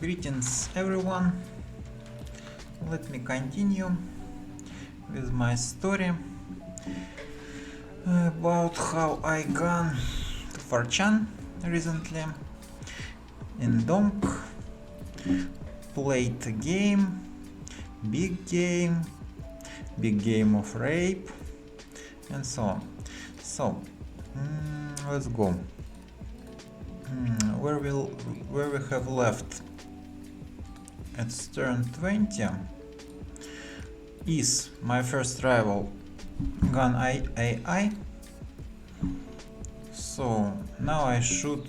Greetings everyone, let me continue with my story about how I gone to 4chan recently in domg, played a game, big game of rape and so on. So let's go. Where we have left at turn 20 is my first rival gun AI. So now I should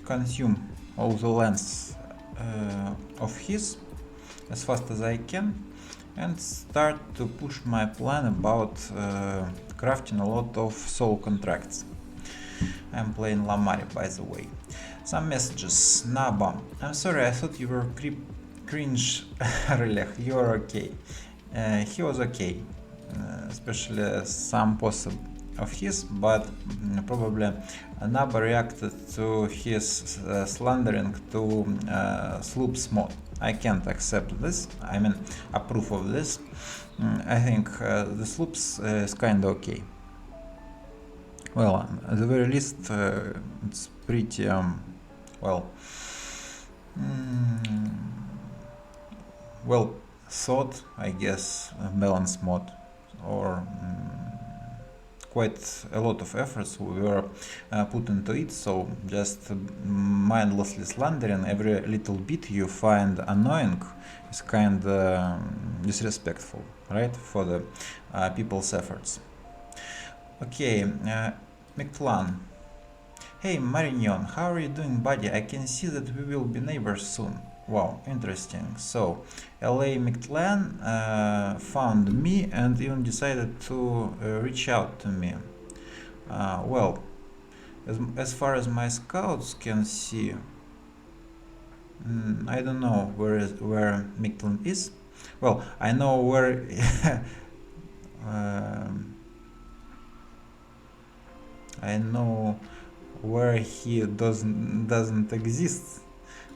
consume all the lands of his as fast as I can and start to push my plan about crafting a lot of soul contracts. I'm playing Mari, by the way. Some messages. Naba, I'm sorry, I thought you were cringe. Relech, you're okay. He was okay, especially some posts of his, but probably Naba reacted to his slandering to Sloop's mod. I can't accept this, I mean approve of this. I think the Sloops is kinda okay. Well, at the very least, it's pretty, well thought, I guess, balanced mod, or quite a lot of efforts were put into it, so just mindlessly slandering every little bit you find annoying is kind of disrespectful, right, for the people's efforts. Okay, Mictlan. Hey Marignon, how are you doing, buddy? I can see that we will be neighbors soon. Wow, interesting. So, LA Mictlan found me and even decided to reach out to me. Well, as far as my scouts can see, I don't know where Mictlan is. Well, I know where I know where he doesn't exist.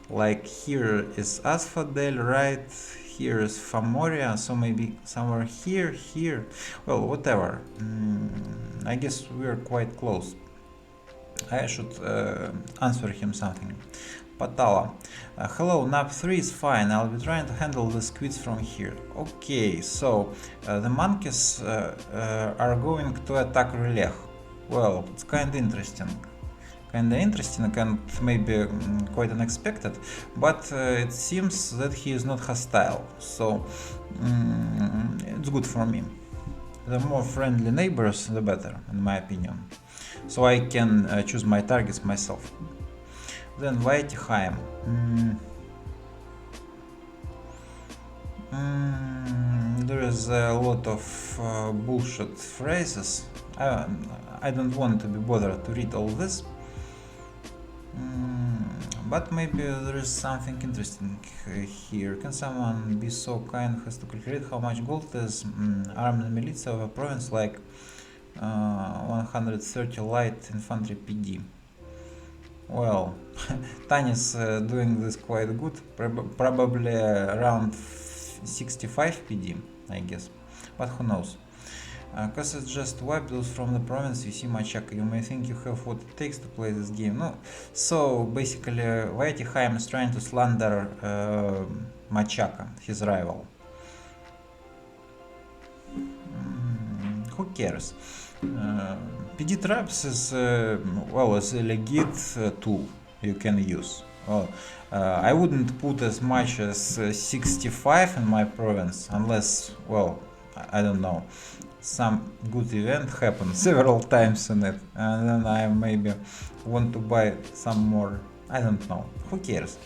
Like here is Asphodel, right? Here is Famoria, so maybe somewhere here. Well, whatever. I guess we're quite close. I should answer him something. Patala. Hello, NAP 3 is fine. I'll be trying to handle the squids from here. Okay, so the monkeys are going to attack Relech. Well, it's kinda interesting and maybe quite unexpected, but it seems that he is not hostile, so it's good for me. The more friendly neighbors, the better, in my opinion. So I can choose my targets myself. Then Vaitiheim. There is a lot of bullshit phrases. I don't want to be bothered to read all this, but maybe there is something interesting here. Can someone be so kind as to calculate how much gold is armed militia of a province like 130 light infantry PD? Well, Tanis doing this quite good, probably around 65 PD, I guess, but who knows. Cause it's just wipe those from the province, you see Machaka, you may think you have what it takes to play this game. No, so basically Vaitiheim is trying to slander Machaka, his rival. Who cares? PD traps is well, is a legit tool you can use. Well, I wouldn't put as much as 65 in my province unless, well, I don't know, some good event happened several times in it, and then I maybe want to buy some more. I don't know, who cares?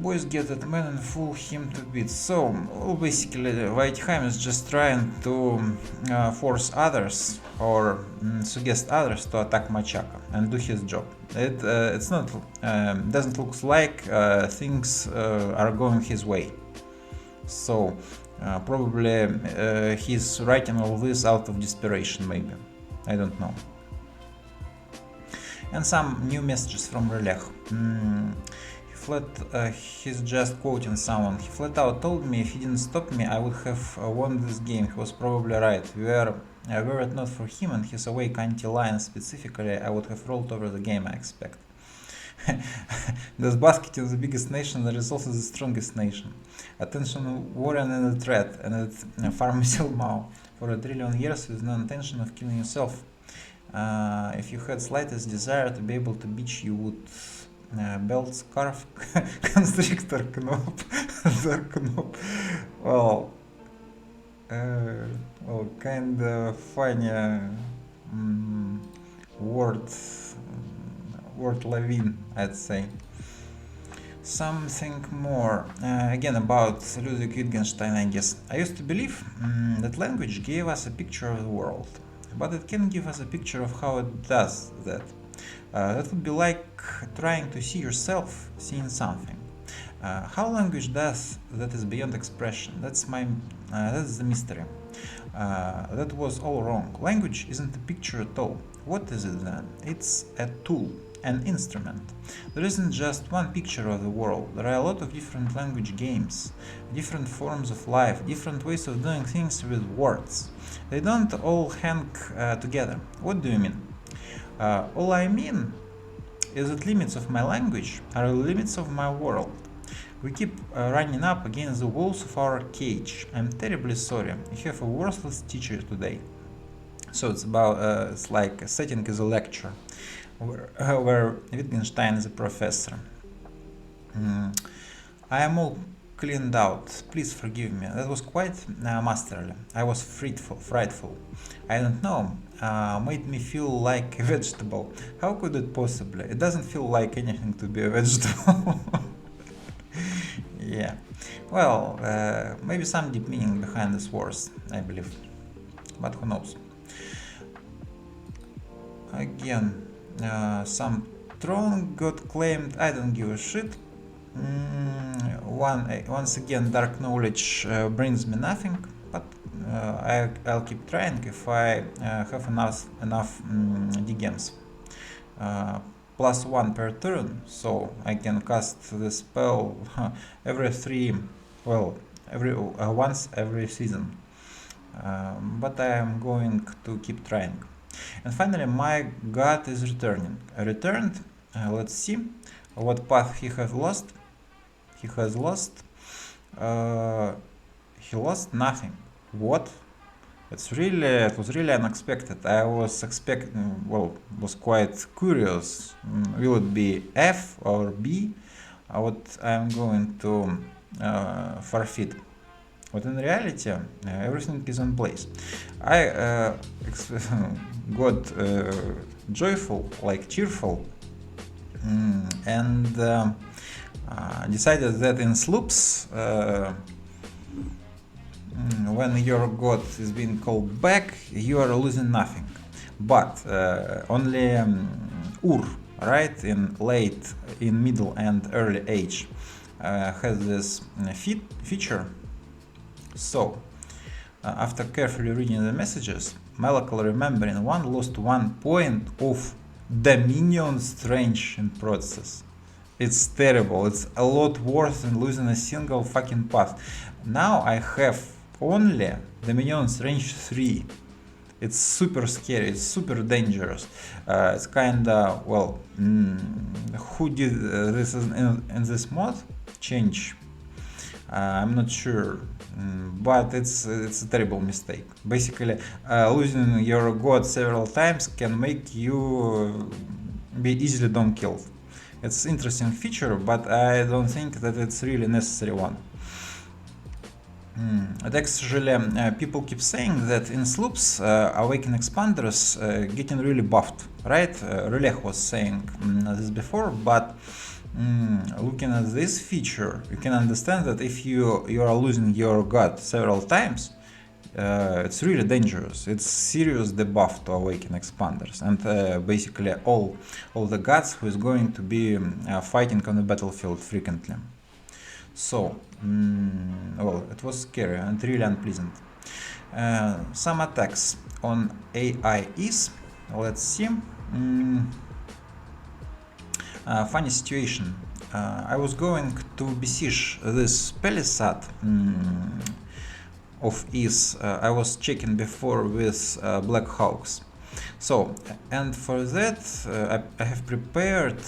Boys get that man and fool him to bits. So, well, basically Vaitiheim is just trying to force others or suggest others to attack Machaka and do his job. It's not doesn't look like things are going his way. So probably he's writing all this out of desperation, maybe. I don't know. And some new messages from Relech. He's just quoting someone. He flat out told me if he didn't stop me, I would have won this game. He was probably right. Were it not for him and his awake anti-line specifically, I would have rolled over the game, I expect. This basket is the biggest nation, that is also the strongest nation. Attention warrior and a threat, and it's pharmacy Mao. For a trillion years with no intention of killing yourself. If you had slightest desire to be able to beach, you would belt scarf constrictor knop. Well, kind of funny word lavine, I'd say. Something more, again about Ludwig Wittgenstein, I guess. I used to believe that language gave us a picture of the world, but it can give us a picture of how it does that. That would be like trying to see yourself seeing something. How language does that is beyond expression. That's the mystery. That was all wrong. Language isn't a picture at all. What is it then? It's a tool, an instrument. There isn't just one picture of the world. There are a lot of different language games, different forms of life, different ways of doing things with words. They don't all hang together. What do you mean? All I mean is that limits of my language are the limits of my world. We keep running up against the walls of our cage. I'm terribly sorry. You have a worthless teacher today. So it's about it's like a setting is a lecture where Wittgenstein is a professor. I am all cleaned out. Please forgive me. That was quite masterly. I was frightful. I don't know. Made me feel like a vegetable. How could it possibly? It doesn't feel like anything to be a vegetable. Yeah. Well, maybe some deep meaning behind this words, I believe. But who knows? Again, some throne got claimed. I don't give a shit. Once again, dark knowledge brings me nothing, but I'll keep trying if I have enough DGMs. +1 per turn, so I can cast the spell once every season. But I am going to keep trying. And finally, my god is returned. Let's see what path he has lost. He lost nothing. What? It was really unexpected. I was was quite curious. Will it be F or B? What I'm going to forfeit. But in reality, everything is in place. I got joyful, like cheerful, and decided that in Sloops, when your god is being called back, you are losing nothing. But only Ur, right, in middle and early age, has this feature. So, after carefully reading the messages, Malakal remembering one lost 1 point of Dominion strength in process. It's terrible. It's a lot worse than losing a single fucking path. Now I have only Dominion strength 3. It's super scary. It's super dangerous. It's kinda, who did this in this mod? Change. I'm not sure, but it's a terrible mistake. Basically, losing your god several times can make you be easily dom killed. It's an interesting feature, but I don't think that it's really necessary one. Actually, people keep saying that in Sloops, Awaken Expanders getting really buffed, right? Relech was saying this before, but looking at this feature, you can understand that if you are losing your god several times, it's really dangerous. It's serious debuff to Awaken Expanders, and basically all the gods who is going to be fighting on the battlefield frequently. So, it was scary and really unpleasant. Some attacks on AIs. Let's see. Funny situation. I was going to besiege this palisade of Is. I was checking before with Black Hawks. So, and for that I have prepared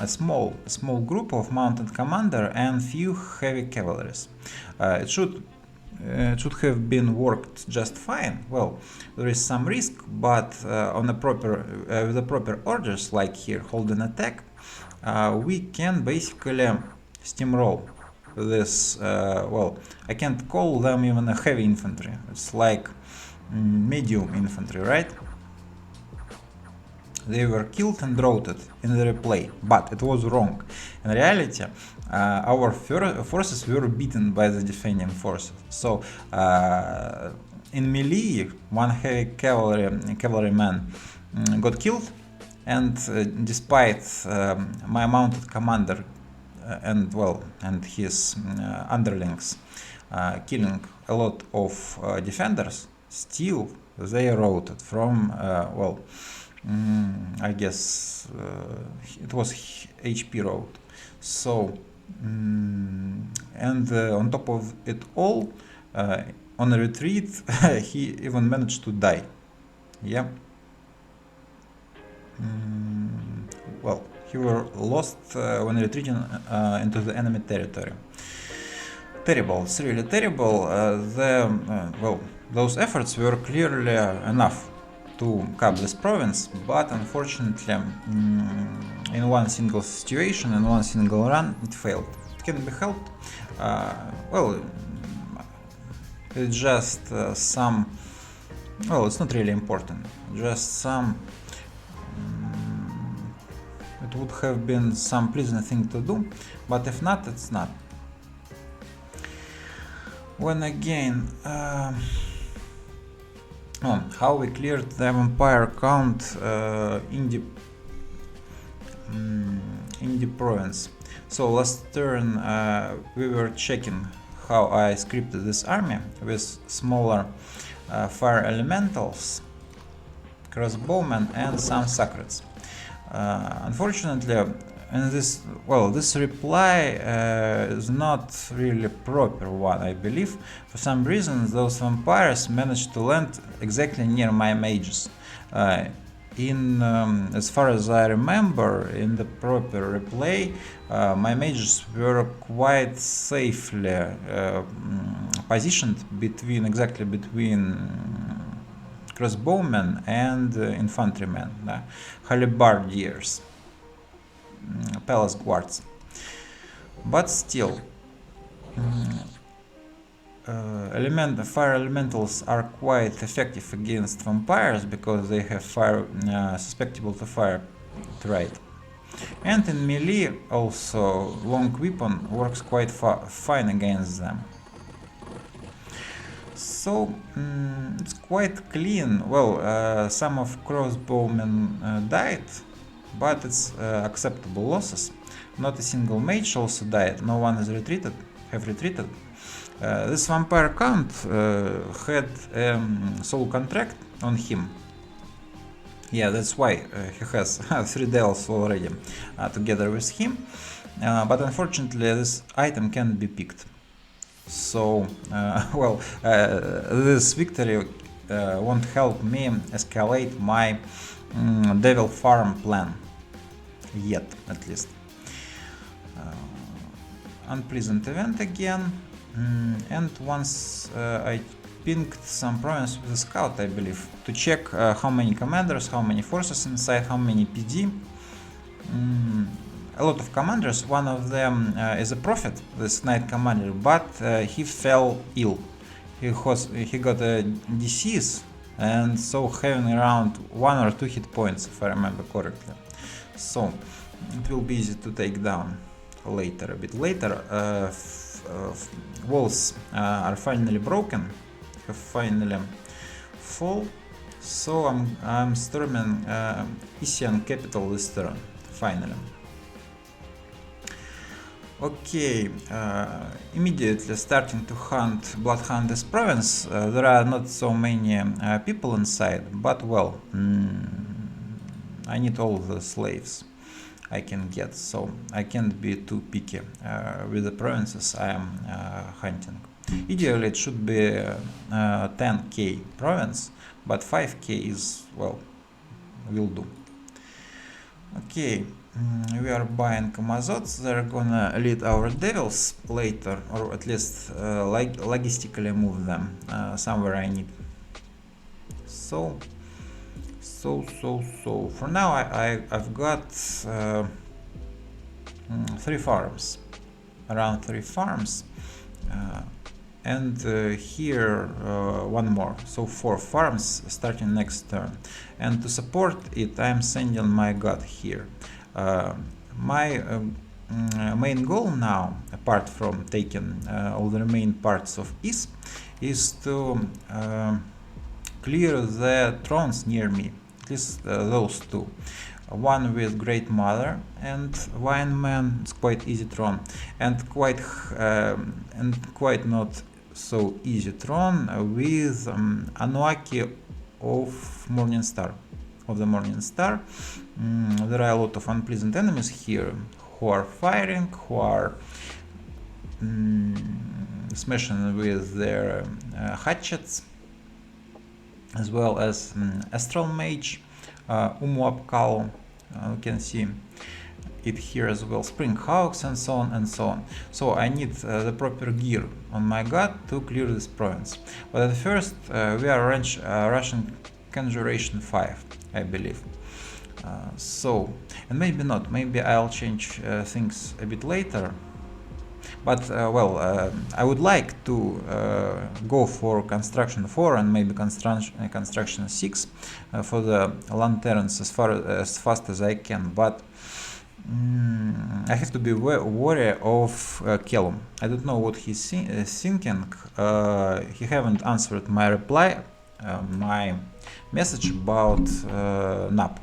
a small group of mounted commander and few heavy cavalries. It should have been worked just fine. Well, there is some risk, but on a proper with the proper orders, like here, hold an attack, we can basically steamroll this. Well, I can't call them even a heavy infantry. It's like medium infantry, right? They were killed and routed in the replay, but it was wrong. In reality, our forces were beaten by the defending forces. So, in melee, one heavy cavalryman got killed, and despite my mounted commander and his underlings killing a lot of defenders, still they routed from I guess it was HP road. So and on top of it all, on a retreat he even managed to die. Yeah. Well, he were lost when retreating into the enemy territory. Terrible, it's really terrible. Those efforts were clearly enough to cap this province, but unfortunately in one single situation, in one single run, it failed. It can be helped. It's just some, it's not really important, just some, it would have been some pleasant thing to do, but if not, it's not. When again, how we cleared the vampire count in the province. So last turn we were checking how I scripted this army with smaller fire elementals, crossbowmen and some sacreds. Unfortunately, in this reply is not really proper one, I believe. For some reason, those vampires managed to land exactly near my mages. As far as I remember, in the proper replay, my mages were quite safely positioned between crossbowmen and infantrymen, halberdiers, palace guards. But still, fire elementals are quite effective against vampires because they have fire susceptible to fire trait. And in melee also long weapon works quite fine against them. So it's quite clean. Some of crossbowmen died, but it's acceptable losses. Not a single mage also died. No one has retreated. This vampire count had soul contract on him. Yeah, that's why he has 3 devils already together with him. But unfortunately, this item can't be picked. So, this victory won't help me escalate my devil farm plan. Yet, at least. Unpleasant event again. And once I pinged some province with a scout, I believe, to check how many commanders, how many forces inside, how many PD. A lot of commanders. One of them is a prophet, this knight commander, but he fell ill. He got a disease, and so having around 1 or 2 hit points, if I remember correctly. So it will be easy to take down later, a bit later. Walls are finally broken, have finally fall. So I'm storming Isian capital this turn, finally. Okay, immediately starting to bloodhunt this province. There are not so many people inside, but I need all the slaves. I can get, so I can't be too picky with the provinces I am hunting. Ideally it should be 10k province, but 5k is, well, will do. Okay, we are buying Amazots. They're gonna lead our devils later, or at least logistically move them somewhere I need. So for now I've got 3 farms, around 3 farms, and here one more, so 4 farms starting next turn. And to support it, I'm sending my god here. My main goal now, apart from taking all the remaining parts of East, is to clear the thrones near me, at least those 2. One with Great Mother and Wine Man. It's quite easy throne, and quite not so easy throne with Anuaki of Morning Star. Of the Morning Star, there are a lot of unpleasant enemies here who are firing, who are smashing with their hatchets, as well as Astral Mage, Umuapkal, you can see it here as well, Spring Hawks, and so on and so on. So I need the proper gear on my god to clear this province. But at first we are rushing Conjuration 5, I believe. And maybe not, maybe I'll change things a bit later. But I would like to go for construction 4 and maybe construction 6 for the lanterns as fast as I can. But I have to be wary of Callum. I don't know what he's thinking. He haven't answered my reply, my message about NAP.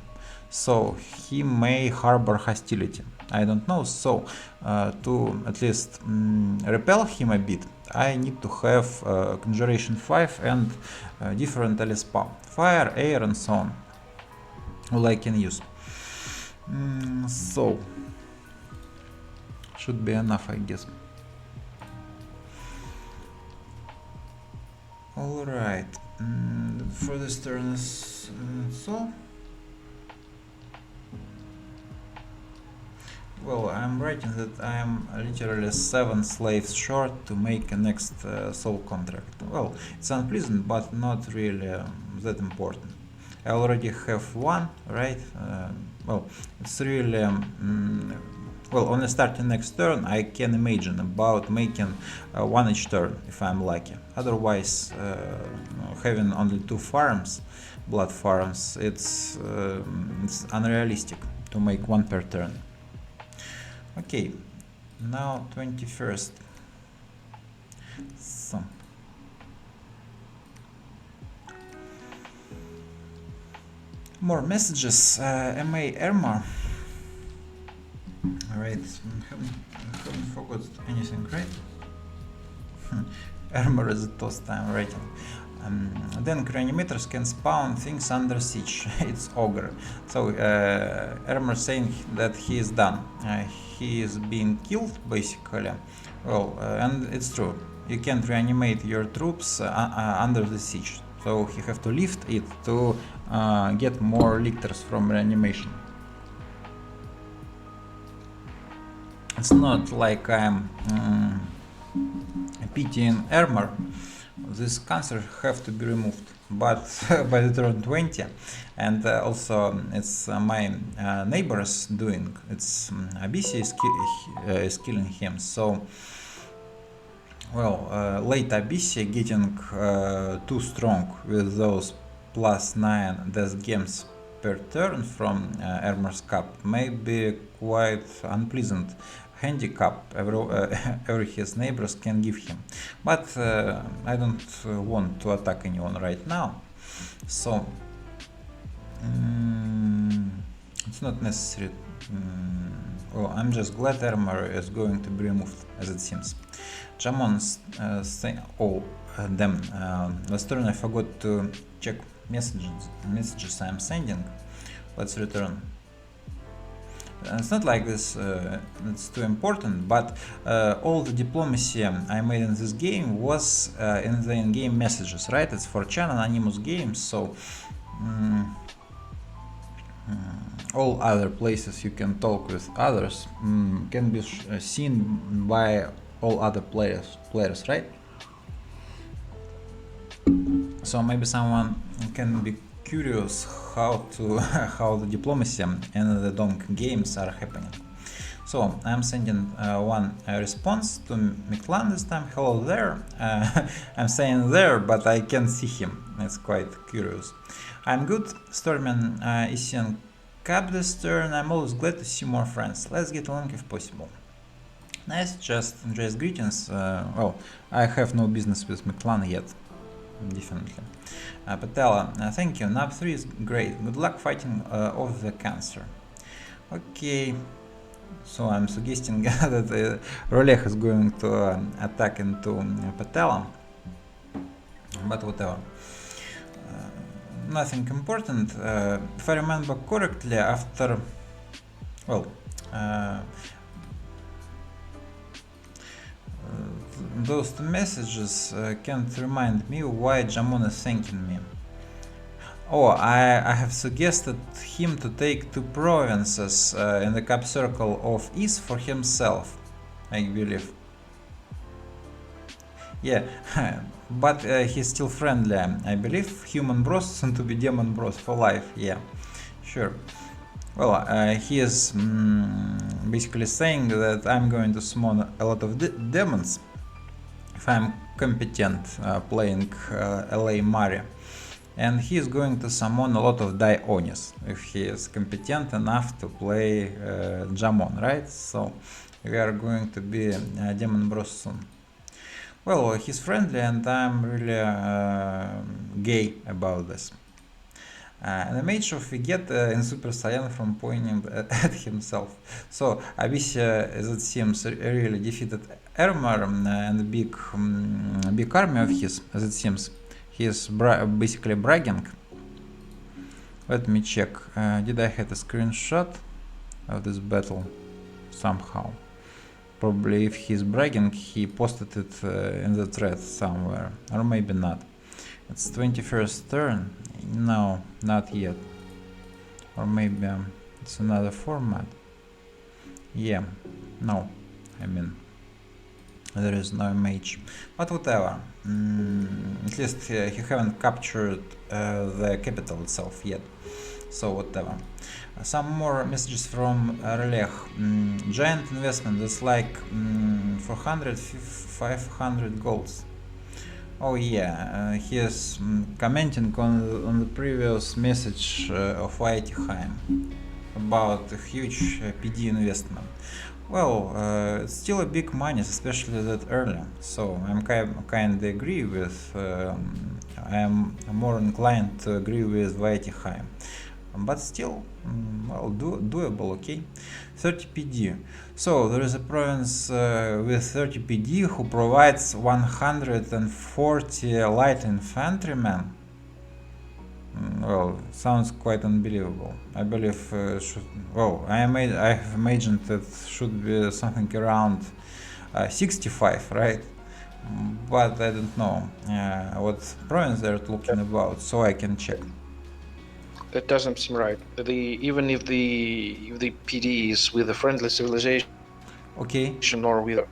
So he may harbor hostility. I don't know. So to at least repel him a bit, I need to have Conjuration 5 and different LSPA, fire, air, and so on, all I can use. So should be enough, I guess. All right. For this turn is so. Well, I'm writing that I am literally 7 slaves short to make a next soul contract. Well, it's unpleasant, but not really that important. I already have 1, right? Well, it's really well, on the starting next turn, I can imagine about making 1 each turn if I'm lucky. Otherwise, having only 2 farms, blood farms, it's unrealistic to make 1 per turn. Okay, now 21st. So. More messages. MA Erma. Alright, haven't forgot anything, right? Armor is a toast I'm writing. Then reanimators can spawn things under siege. It's ogre. So Armor saying that he is done. He is being killed basically. Well, and it's true. You can't reanimate your troops under the siege. So you have to lift it to get more lictors from reanimation. It's not like I'm pitying Armor. This cancer have to be removed, but by the turn 20, and also it's my neighbors doing. It's Abyssia is killing him. So, well, late Abyssia getting too strong with those +9 death games per turn from Armor's Cup may be quite unpleasant handicap every his neighbors can give him, but I don't want to attack anyone right now, so it's not necessary. Well, I'm just glad Armor is going to be removed, as it seems. Jamon oh damn, last turn I forgot to check messages I'm sending. Let's return. It's not like this, it's too important, but all the diplomacy I made in this game was in the in-game messages, right? It's for Chan anonymous games, so all other places you can talk with others can be seen by all other players, right? So maybe someone can be curious how to how the diplomacy and the dom games are happening. So I'm sending one response to Miklan this time. Hello there. I'm saying there, but I can't see him. It's quite curious. I'm good. Storman is seeing Cap this turn. I'm always glad to see more friends. Let's get along if possible. Nice, just greetings. Well, I have no business with Miklan yet. Definitely. Patella, thank you. Nab 3 is great. Good luck fighting off the cancer. Okay. So I'm suggesting that Rolech is going to attack into Patella. But whatever. Nothing important. If I remember correctly, after... Well... those two messages can't remind me why Jamon is thanking me. Oh, I have suggested him to take 2 provinces in the cap circle of East for himself, I believe. Yeah, but he's still friendly, I believe. Human bros soon to be demon bros for life, yeah, sure. Well, he is basically saying that I'm going to summon a lot of demons if I'm competent playing LA Mari. And he is going to summon a lot of Dionis if he is competent enough to play Jamon, right? So we are going to be Demon Bros soon. Well, he's friendly and I'm really gay about this. And the mage of we get in Super Saiyan from pointing at himself. So Abyssia, as it seems, really defeated Armor and a big army of his, as it seems. He is basically bragging. Let me check. Did I have a screenshot of this battle somehow? Probably if he's bragging, he posted it in the thread somewhere, or maybe not. It's 21st turn. No, not yet. Or maybe it's another format. Yeah, no, I mean, there is no mage. But whatever. At least he haven't captured the capital itself yet. So whatever. Some more messages from Relech. Giant investment, that's like 400, 500 golds. Oh yeah, he is commenting on the previous message of Whiteheim about a huge PD investment. Well, it's still a big money, especially that early. So I'm kind of agree with. I am more inclined to agree with Whiteheim, but still, well, doable. Okay, 30 PD. So there is a province with 30 PD who provides 140 light infantrymen. Well, sounds quite unbelievable. I believe I have imagined it should be something around 65, right? But I don't know what province they're talking about, so I can check. That doesn't seem right. Even if the PD is with a friendly civilization, okay, or with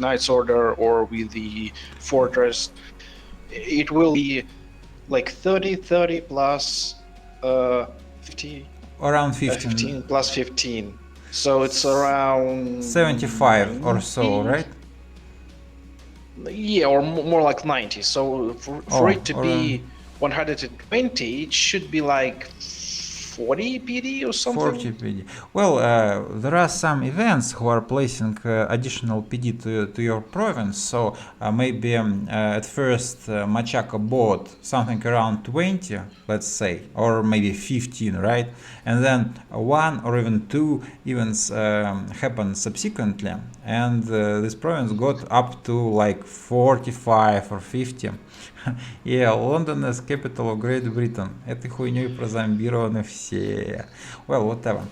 Knight's Order or with the fortress, it will be like 30 plus 50. Around 15. 15 plus 15. So it's around 75 90. Or so, right? Yeah, or more like 90. So for it to be 120, it should be like 40 PD or something? 40 PD. Well, there are some events who are placing additional PD to your province, so maybe at first Machaka bought something around 20, let's say, or maybe 15, right? And then 1 or even 2 events happened subsequently, and this province got up to like 45 or 50. Yeah, London is capital of Great Britain. Этой хуйней прозомбированы все. Well, whatever.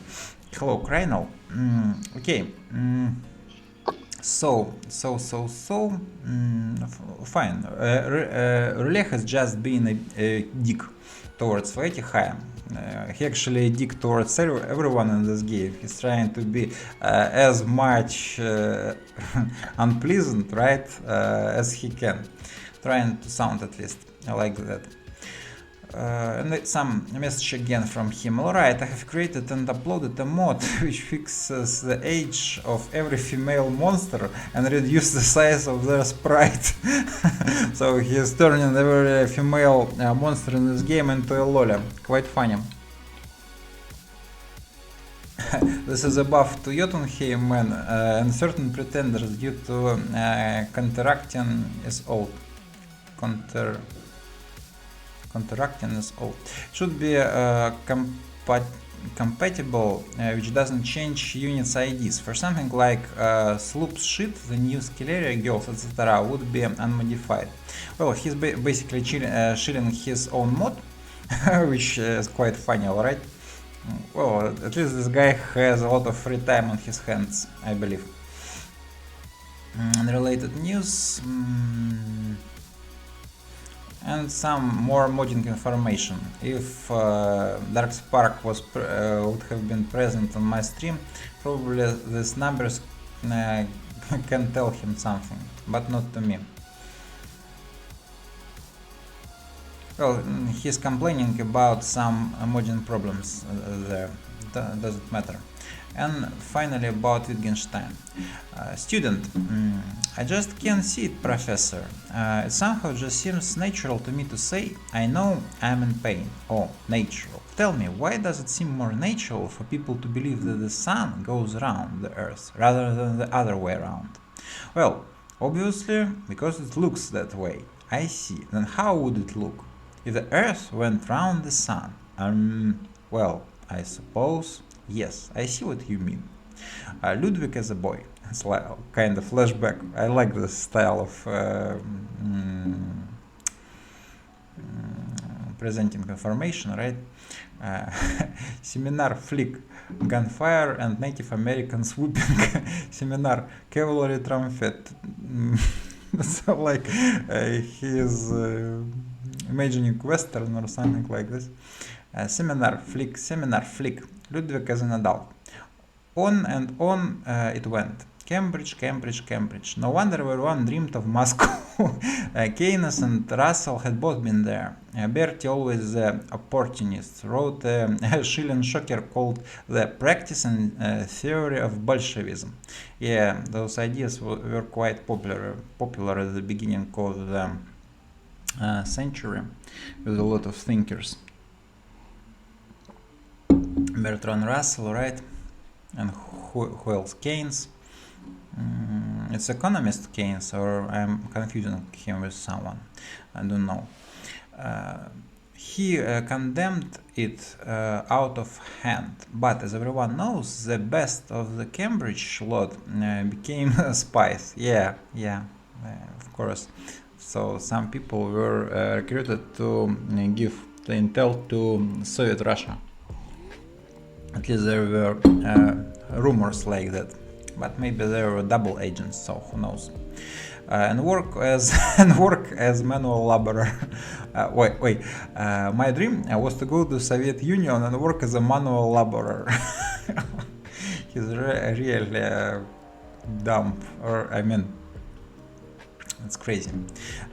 Hello, Krynal. Okay. Fine. Relay has just been a dick towards Fatihaya. He actually a dick towards everyone in this game. He's trying to be as much unpleasant, right, as he can. Trying to sound at least. I like that. And some message again from him. Alright, I have created and uploaded a mod which fixes the age of every female monster and reduces the size of their sprite. So he is turning every female monster in this game into a loli. Quite funny. This is a buff to Jotunheim man and certain pretenders due to counteracting is old. Counteracting is old. Should be compatible, which doesn't change units IDs. For something like Sloop's shit, the new skill area girls, etc. would be unmodified. Well, he's basically shilling his own mod, which is quite funny, alright? Well, at least this guy has a lot of free time on his hands, I believe. Unrelated news. And some more modding information. If Dark Spark would have been present on my stream, probably these numbers can tell him something, but not to me. Well, he's complaining about some modding problems there, doesn't matter. And finally about Wittgenstein. Student, I just can't see it, professor. It somehow just seems natural to me to say, I know I'm in pain. Oh, natural. Tell me, why does it seem more natural for people to believe that the sun goes around the earth rather than the other way around? Well, obviously, because it looks that way. I see. Then how would it look if the earth went round the sun? Well, I suppose. Yes, I see what you mean. Ludwig as a boy. It's like kind of flashback. I like this style of presenting information, right? Seminar flick, gunfire and Native American swooping. Seminar cavalry trumpet. So like he is imagining Western or something like this. Seminar flick. Ludwig as an adult. On and on it went. Cambridge. No wonder everyone dreamed of Moscow. Keynes and Russell had both been there. Bertie, always the opportunist, wrote a Schilling shocker called The Practice and Theory of Bolshevism. Yeah, those ideas were quite popular at the beginning of the century with a lot of thinkers. Bertrand Russell, right? And who else? Keynes. It's economist Keynes, or I'm confusing him with someone. I don't know. He condemned it out of hand, but as everyone knows, the best of the Cambridge lot became spies. Yeah, of course. So some people were recruited to give the intel to Soviet Russia. At least there were rumors like that, but maybe there were double agents, so who knows. And work as manual laborer. My dream was to go to Soviet Union and work as a manual laborer. He's really dumb, or I mean, it's crazy.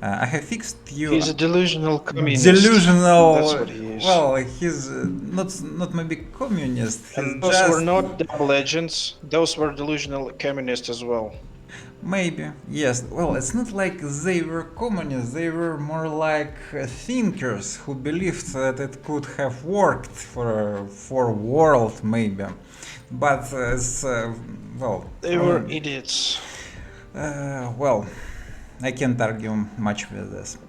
I have fixed you. He's a delusional communist. Delusional. That's what he is. Well, he's not maybe communist. And those were not double agents. Those were delusional communists as well. Maybe, yes. Well, it's not like they were communists. They were more like thinkers who believed that it could have worked for world, maybe. But well, they were idiots. Well, I can't argue much with this.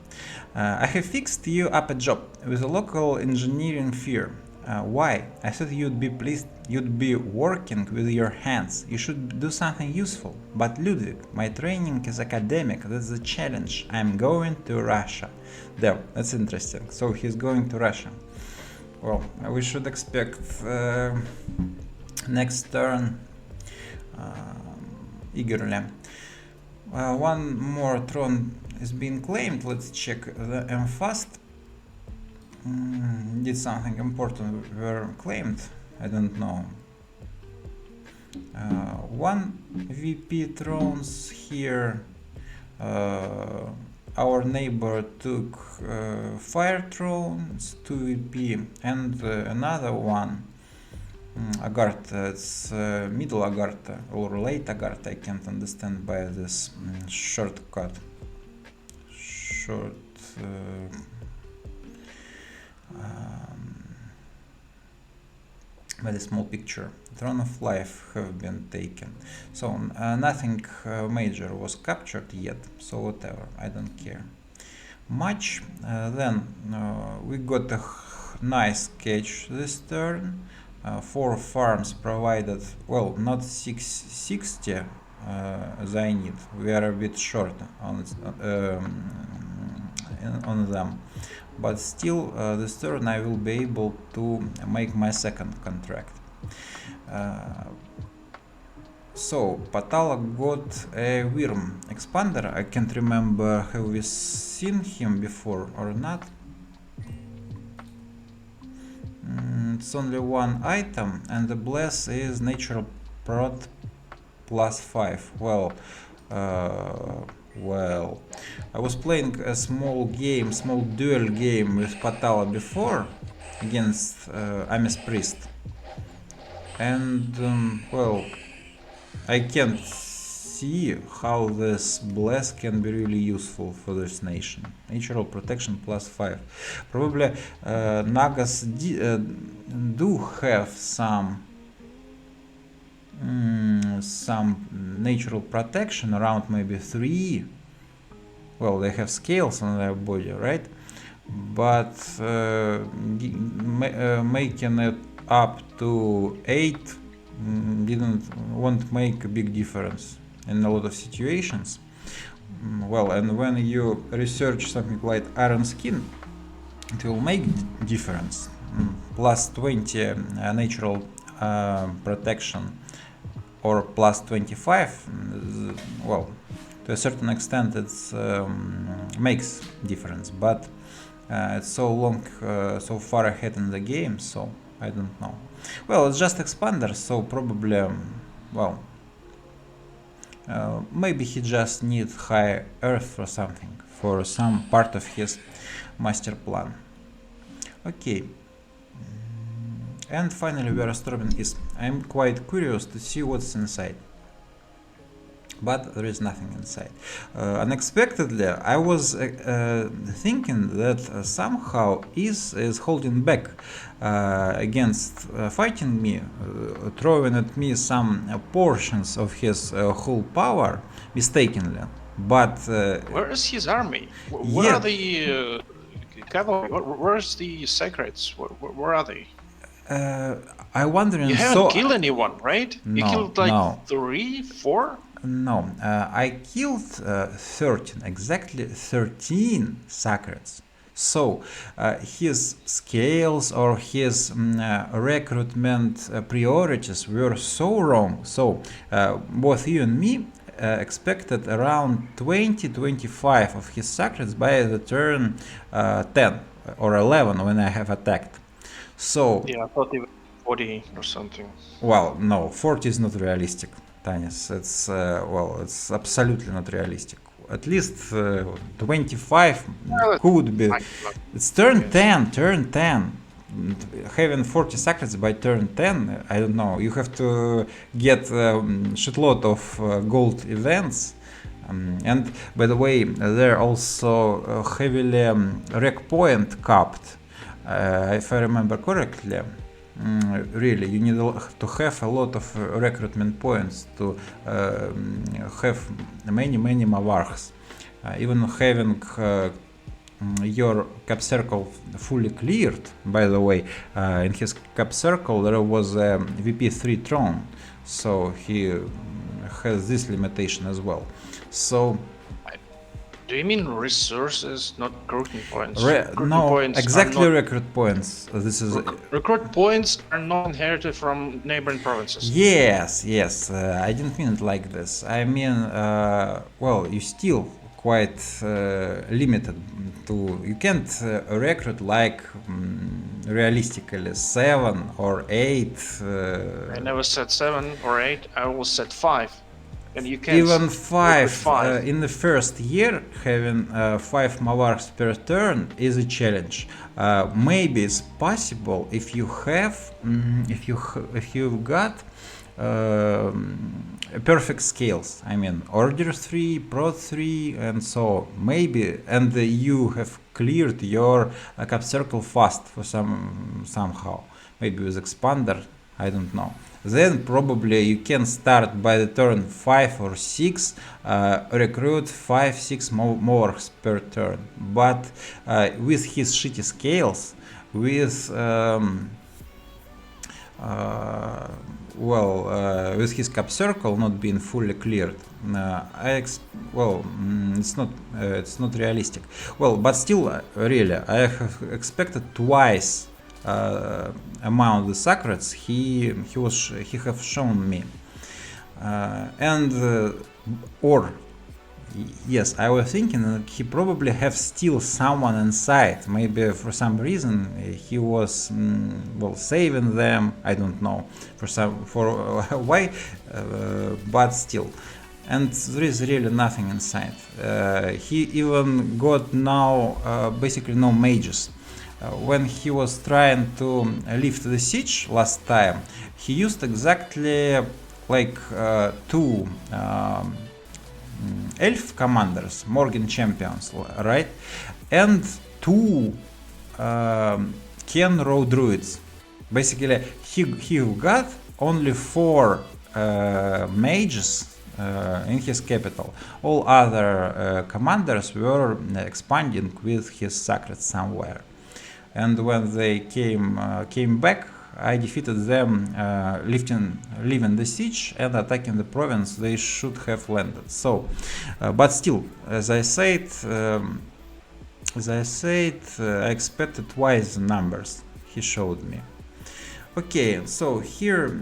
I have fixed you up a job with a local engineering firm. Why? I thought you'd be pleased. You'd be working with your hands. You should do something useful. But Ludwig, my training is academic. That's the challenge. I'm going to Russia. There, that's interesting. So he's going to Russia. Well, we should expect Next turn, eagerly. One more throne is being claimed. Let's check the M fast. Did something important were claimed? I don't know. One VP thrones here. Our neighbor took fire thrones, 2 VP, and another one. Agartha, it's middle Agartha or late Agartha. I can't understand by this shortcut. By the small picture. Throne of Life have been taken. So nothing major was captured yet, so whatever, I don't care much. Then we got a nice catch this turn. 4 farms provided, well, not 660 as I need. We are a bit short on them, but still this turn I will be able to make my second contract. So Patala got a Worm expander. I can't remember have we seen him before or not. It's only one item, and the bless is natural prot +5. Well, I was playing a small duel game with Patala before against Amis Priest, and well, I can't see how this bless can be really useful for this nation. Natural protection +5. Probably Nagas do have some natural protection around maybe 3. Well, they have scales on their body, right? But making it up to 8 won't make a big difference in a lot of situations. Well, and when you research something like Iron Skin, it will make difference. +20 natural protection or +25, well, to a certain extent it's makes difference, but it's so long, so far ahead in the game, so I don't know. Well, it's just expander, so probably, well, maybe he just needs high earth for something, for some part of his master plan. Okay. And finally we are storming east. I'm quite curious to see what's inside, but there is nothing inside. Unexpectedly, I was thinking that somehow is holding back against fighting me, throwing at me some portions of his whole power mistakenly. But where is his army? Where are the cavalry? Where's the secrets? Where are they? I wonder. You haven't killed anyone, right? No, you killed like no. 3, 4? No, I killed 13, exactly 13 sacrets. So his scales or his recruitment priorities were so wrong. So both you and me expected around 20-25 of his sacrets by the turn 10 or 11 when I have attacked. So yeah, I thought even 40 or something. Well, no, 40 is not realistic, Tanis. It's well, it's absolutely not realistic. At least 25 could be. It's turn 10, turn 10. Having 40 sacrets by turn 10, I don't know. You have to get a shitload of gold events. And by the way, they're also heavily rec point capped. If I remember correctly, really, you need to have a lot of recruitment points to have many Mavarchs. Even having your cap circle fully cleared, by the way, in his cap circle there was a VP3 throne, so he has this limitation as well. So Do you mean resources, not recruiting points? No, points exactly recruit points. This is recruit points are not inherited from neighboring provinces. yes, yes. I didn't mean it like this. I mean, well, you still quite limited to. You can't recruit like realistically 7 or 8. I never said 7 or 8. I always said 5. And you can even 5 in the first year, having 5 Malars per turn is a challenge. Maybe it's possible if you have if you've got perfect scales. I mean, order 3, pro 3, and so maybe, and you have cleared your cap circle fast for somehow. Maybe with expander, I don't know. Then probably you can start by the turn 5 or 6, recruit 5-6 more per turn. But with his shitty scales, with with his cap circle not being fully cleared, it's not realistic. Well, but still, really, I have expected twice among the secrets he have shown me, or yes, I was thinking that he probably have still someone inside. Maybe for some reason he was saving them. I don't know for why, but still. And there is really nothing inside. He even got now basically no mages. When he was trying to lift the siege last time, he used exactly like 2 elf commanders, Morgan champions, right? And 2 Ken row druids. Basically, he got only 4 mages in his capital. All other commanders were expanding with his sacred somewhere. And when they came back, I defeated them, leaving the siege and attacking the province they should have landed. So, but still, as I said, I expected twice the numbers he showed me. Okay, so here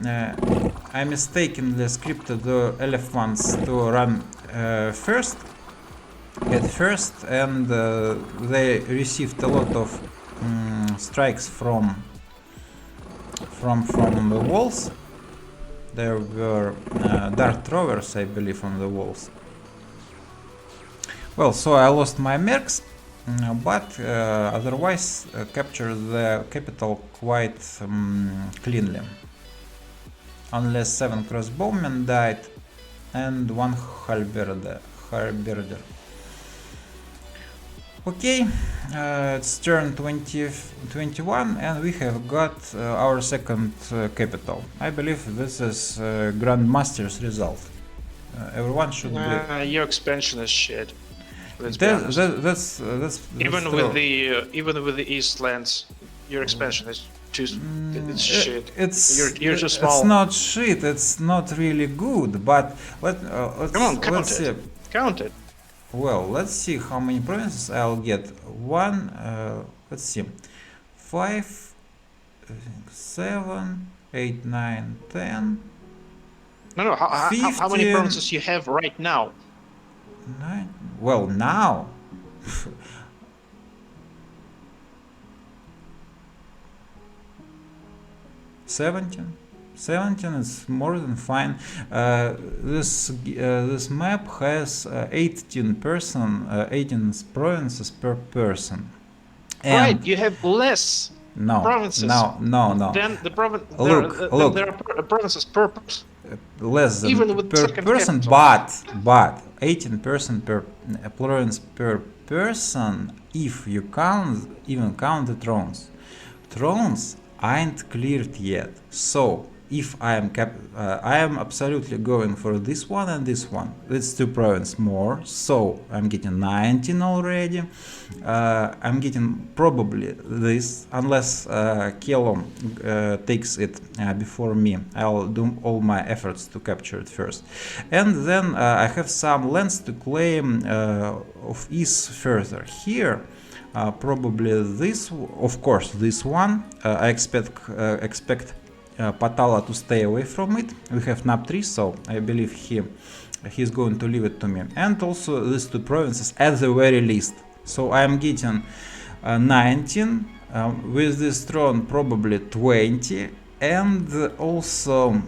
I mistakenly scripted the elephants to run first, and they received a lot of strikes from the walls. There were dart throwers, I believe, on the walls. Well, so I lost my mercs, but otherwise captured the capital quite cleanly. Only 7 crossbowmen died and 1 halberdier. Okay, it's turn 2021 and we have got our second capital. I believe this is Grandmaster's result. Everyone should be... Your expansion is shit. That's even with the Eastlands, your expansion is too shit. You're too small. It's not shit. It's not really good. But let's come on, count it. Count it. Well, let's see how many provinces I'll get. Let's see, 5, 7, 8, 9, 10. No. How many provinces you have right now? 9. Well, now. 17 is more than fine. This map has 18 provinces per person. And right, you have less provinces. No. Then the province. Look. There are provinces per person. Less than even with per person, but 18 person per province per person if you even count the thrones. Thrones aren't cleared yet, so if I am absolutely going for this one and this one. It's 2 province more, so I'm getting 19 already. I'm getting probably this, unless Kelo takes it before me. I'll do all my efforts to capture it first. And then I have some lands to claim of ease further. Here, probably this, of course, this one. I expect Patala to stay away from it. We have nap 3, so I believe he's going to leave it to me. And also these 2 provinces at the very least. So I am getting 19, with this throne probably 20, and also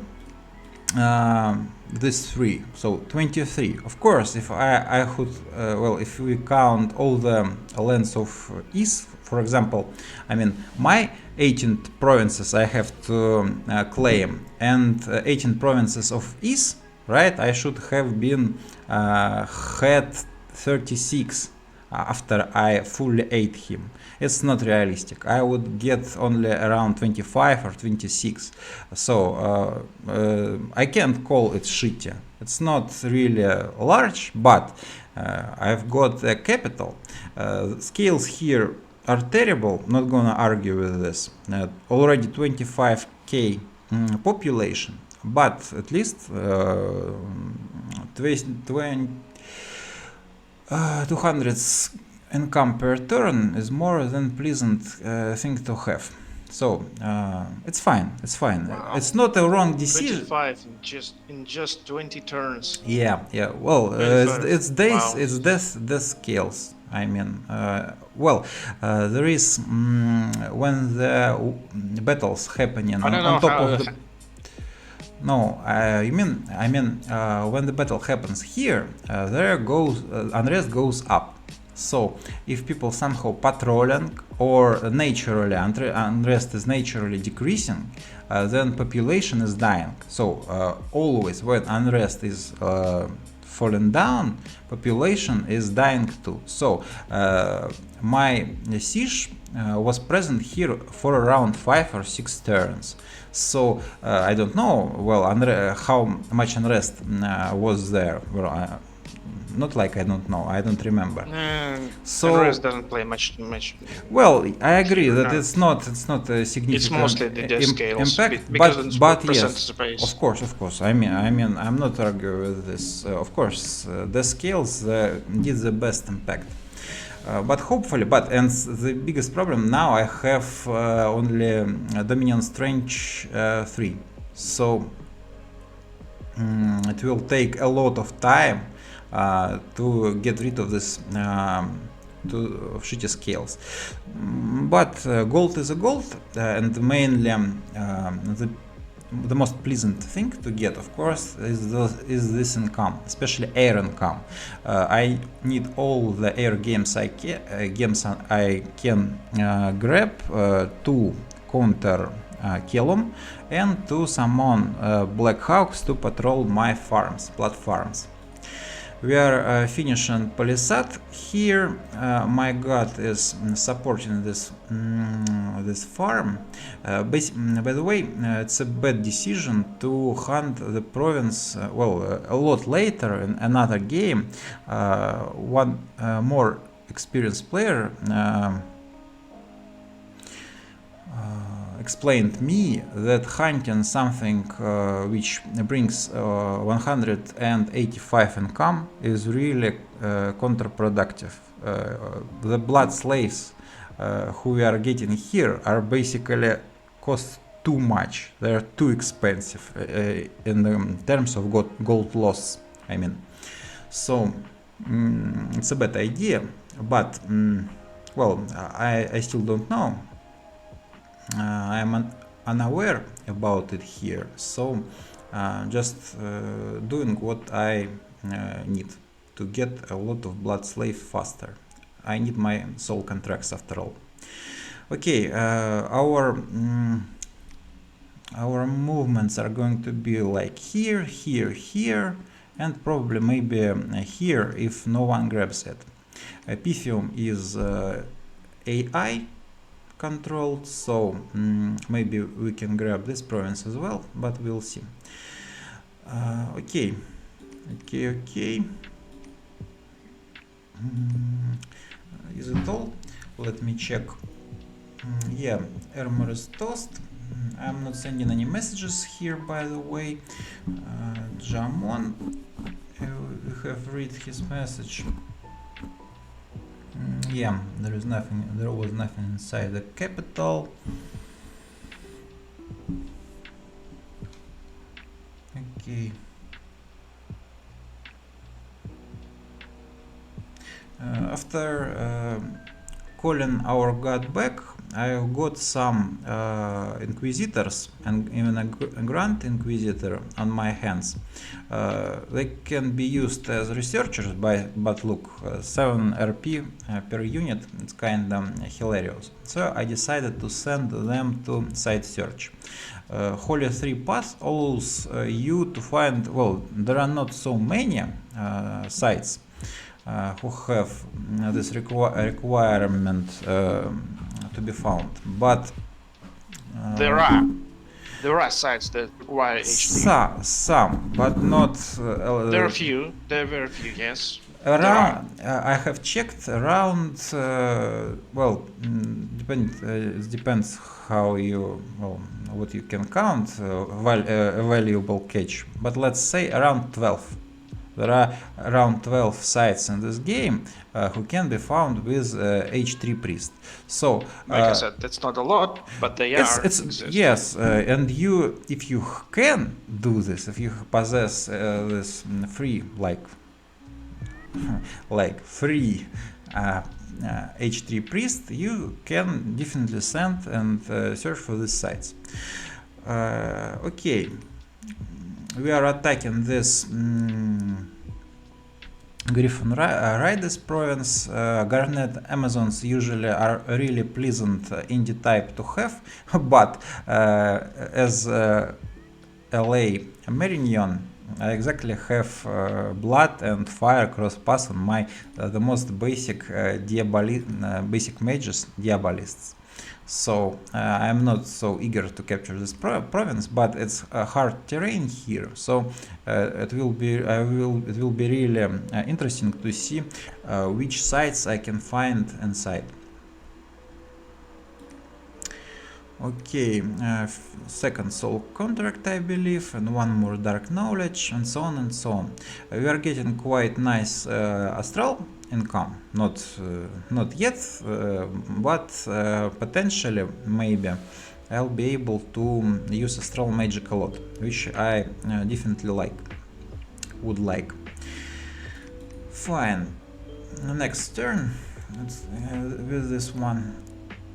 this 3, so 23. Of course, if I could, well, if we count all the lands of east, for example, I mean, my 18 provinces I have to claim, and 18 provinces of east, right? I should have been had 36 after I fully ate him. It's not realistic. I would get only around 25 or 26. So I can't call it shitty. It's not really large, but I've got a capital. Scales here are terrible. Not gonna argue with this. Already 25k population, but at least 200 income per turn is more than pleasant thing to have. So it's fine. It's fine. Wow. It's not a wrong decision. 25 in just 20 turns. Yeah. Well, it's days. Wow. It's death scales. I mean, well, there is when the battles happening on top of the. No, I mean, when the battle happens here, there goes unrest goes up. So if people somehow patrolling or naturally unrest is naturally decreasing, then population is dying. So always when unrest is falling down, population is dying too. So my siege was present here for around 5 or 6 turns. So I don't know well how much unrest was there. Well, not like I don't know, I don't remember. So unrest doesn't play much. Well, I agree that it's not a significant. It's mostly the death scales impact, but yes, of course. I mean, I'm not arguing with this. Of course, the scales did the best impact. But hopefully, and the biggest problem now, I have only Dominion Strange 3, so it will take a lot of time to get rid of this shitty scales. But gold is a gold, and mainly the most pleasant thing to get, of course, is this income, especially air income. I need all the air games I can grab to counter Kelum and to summon Black Hawks to patrol my farms, blood farms. We are finishing Palisade here. My god is supporting this this farm. By the way, it's a bad decision to hunt the province. Well, a lot later in another game, one more experienced player explained me that hunting something which brings 185 income is really counterproductive. The blood slaves who we are getting here are basically cost too much. They are too expensive in the terms of gold loss. I mean, so it's a bad idea, but well, I still don't know. I'm unaware about it here, so just doing what I need to get a lot of blood slave faster. I need my soul contracts after all. Okay, our movements are going to be like here, here, here, and probably maybe here if no one grabs it. Pythium is AI. controlled, so maybe we can grab this province as well, but we'll see. Okay. Is it all? Let me check. Yeah, armor is toast. I'm not sending any messages here, by the way. Jamon, we have read his message. Yeah, there was nothing inside the capital. Okay. After calling our god back, I got some inquisitors and even a grand inquisitor on my hands. They can be used as researchers, but look, 7 RP per unit, it's kinda hilarious. So I decided to send them to site search. Holy 3 path allows you to find, well, there are not so many sites who have this requirement to be found, but there are sites that require H3. Some, but not. There are a few. There are very few. Yes. Around, I have checked around. Well, it depends how you, well, what you can count a valuable catch. But let's say around 12. There are around 12 sites in this game who can be found with H3 priest. So, like I said, that's not a lot, but they are. Yes, and if you can do this, if you possess this free, like free H3 priest, you can definitely send and search for these sites. Okay. We are attacking this Griffin Riders province. Garnet Amazons usually are really pleasant indie type to have, but as LA Marinion, I exactly have blood and fire cross pass on my the most basic basic mages, Diabolists. So I'm not so eager to capture this province, but it's a hard terrain here. So it will be really interesting to see which sites I can find inside. Okay, second soul contract, I believe, and one more dark knowledge, and so on and so on. We are getting quite nice astral income, not yet, but potentially maybe I'll be able to use astral magic a lot, which I definitely would like. Fine. Next turn. With this one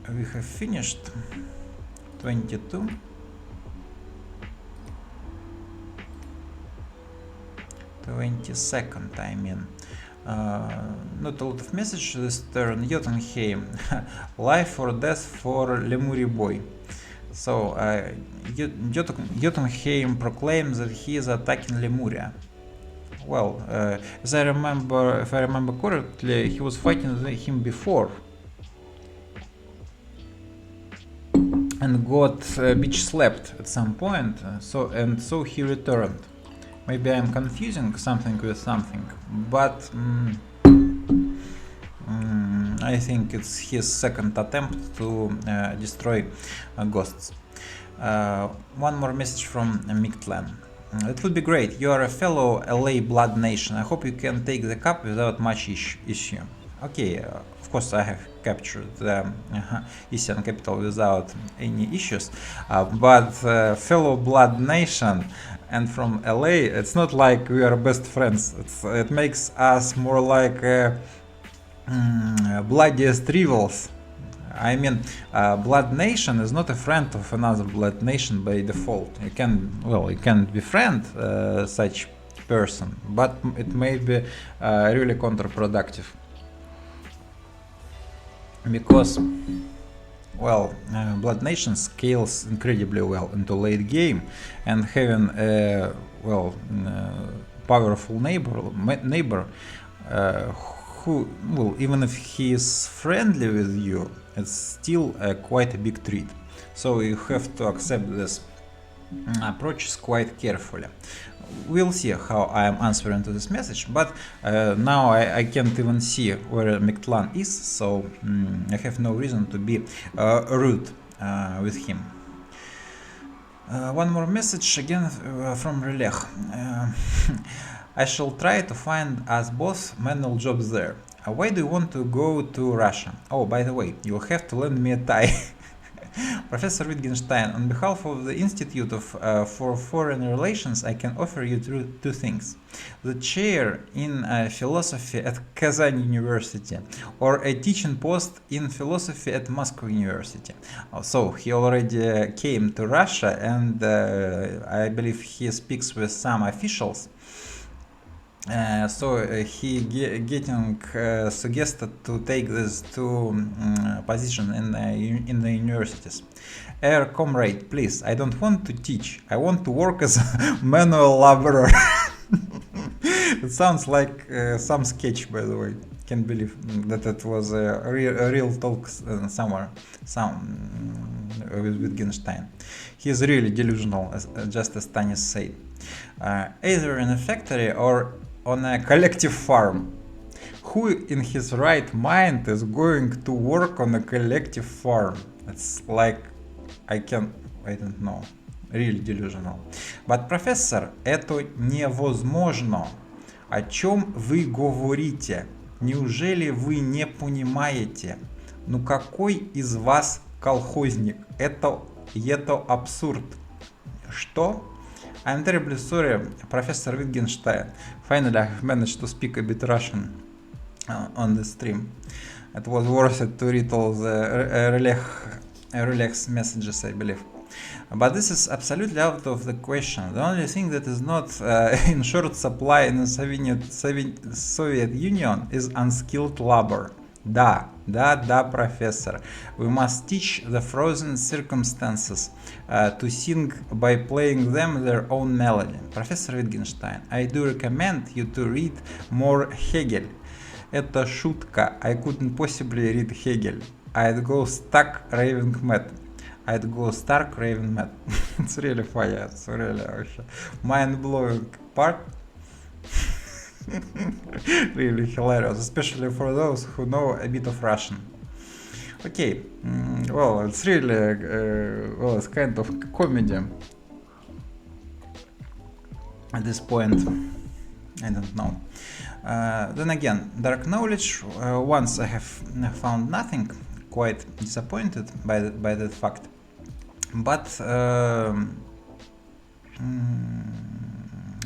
we have finished. 22. I mean. Not a lot of messages this turn. Jotunheim. Life or death for Lemuri boy. So Jotunheim proclaims that he is attacking Lemuria. Well, if I remember correctly, he was fighting him before and got beach slapped at some point. So he returned. Maybe I'm confusing something with something, but I think it's his second attempt to destroy ghosts. One more message from Mictlan. It would be great. You are a fellow LA Blood Nation. I hope you can take the cup without much issue. Okay, of course I have captured the Eastern capital without any issues, but fellow Blood Nation and from LA, it's not like we are best friends. It makes us more like bloodiest rivals. I mean, Blood Nation is not a friend of another Blood Nation by default. You can befriend such person, but it may be really counterproductive. Because, Blood Nation scales incredibly well into late game, and having a powerful neighbor who, even if he is friendly with you, it's still quite a big treat. So you have to accept this approach quite carefully. We'll see how I am answering to this message, but now I can't even see where Mictlan is, so I have no reason to be rude with him. One more message again from Relech. I shall try to find us both manual jobs there. Why do you want to go to Russia? Oh, by the way, you'll have to lend me a tie. Professor Wittgenstein, on behalf of the Institute for Foreign Relations, I can offer you two things. The chair in philosophy at Kazan University or a teaching post in philosophy at Moscow University. So he already came to Russia, and I believe he speaks with some officials. So he getting suggested to take this two position in the universities. Comrade, please, I don't want to teach. I want to work as a manual laborer. It sounds like some sketch, by the way. Can't believe that it was a real talk somewhere, with Wittgenstein. He is really delusional, just as Tanis said. Either in a factory or on a collective farm. Who in his right mind is going to work on a collective farm? It's like, I don't know, really delusional. But, профессор, это невозможно. О чем вы говорите? Неужели вы не понимаете? Ну какой из вас колхозник? Это абсурд. Что? I'm terribly sorry, Professor Wittgenstein. Finally, I have managed to speak a bit Russian on the stream. It was worth it to read all the Relech's messages, I believe. But this is absolutely out of the question. The only thing that is not in short supply in the Soviet Union is unskilled labor. Да, professor. We must teach the frozen circumstances to sing by playing them their own melody. Professor Wittgenstein, I do recommend you to read more Hegel. Это шутка. I couldn't possibly read Hegel. I'd go stark raving mad. It's really funny. It's really mind-blowing part. Really hilarious, especially for those who know a bit of Russian. Okay, well, it's really, it's kind of comedy at this point. I don't know. Then again, dark knowledge. Once I have found nothing, quite disappointed by that fact. But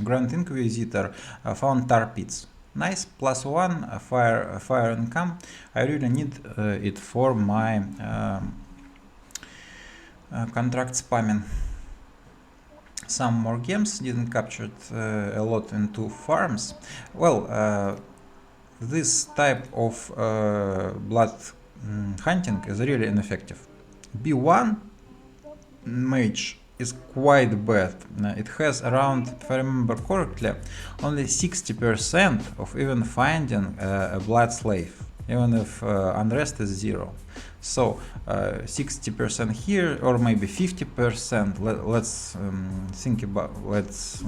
Grand Inquisitor found tar pits. Nice, +1 fire income. I really need it for my contract spamming. Some more games didn't capture a lot into farms. Well, this type of blood hunting is really ineffective. B1 mage is quite bad. It has around, if I remember correctly, only 60% of even finding a blood slave, even if unrest is 0. So 60% here, or maybe 50%. Let's think about. Let's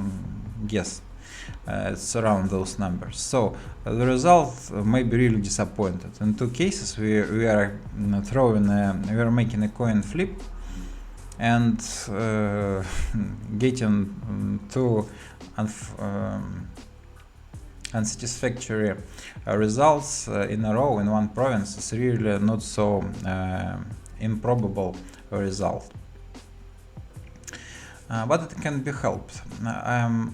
guess. It's around those numbers. So the result may be really disappointed. In two cases, we are making a coin flip and getting two unsatisfactory results in a row in one province is really not so improbable result. But it can be helped. I'm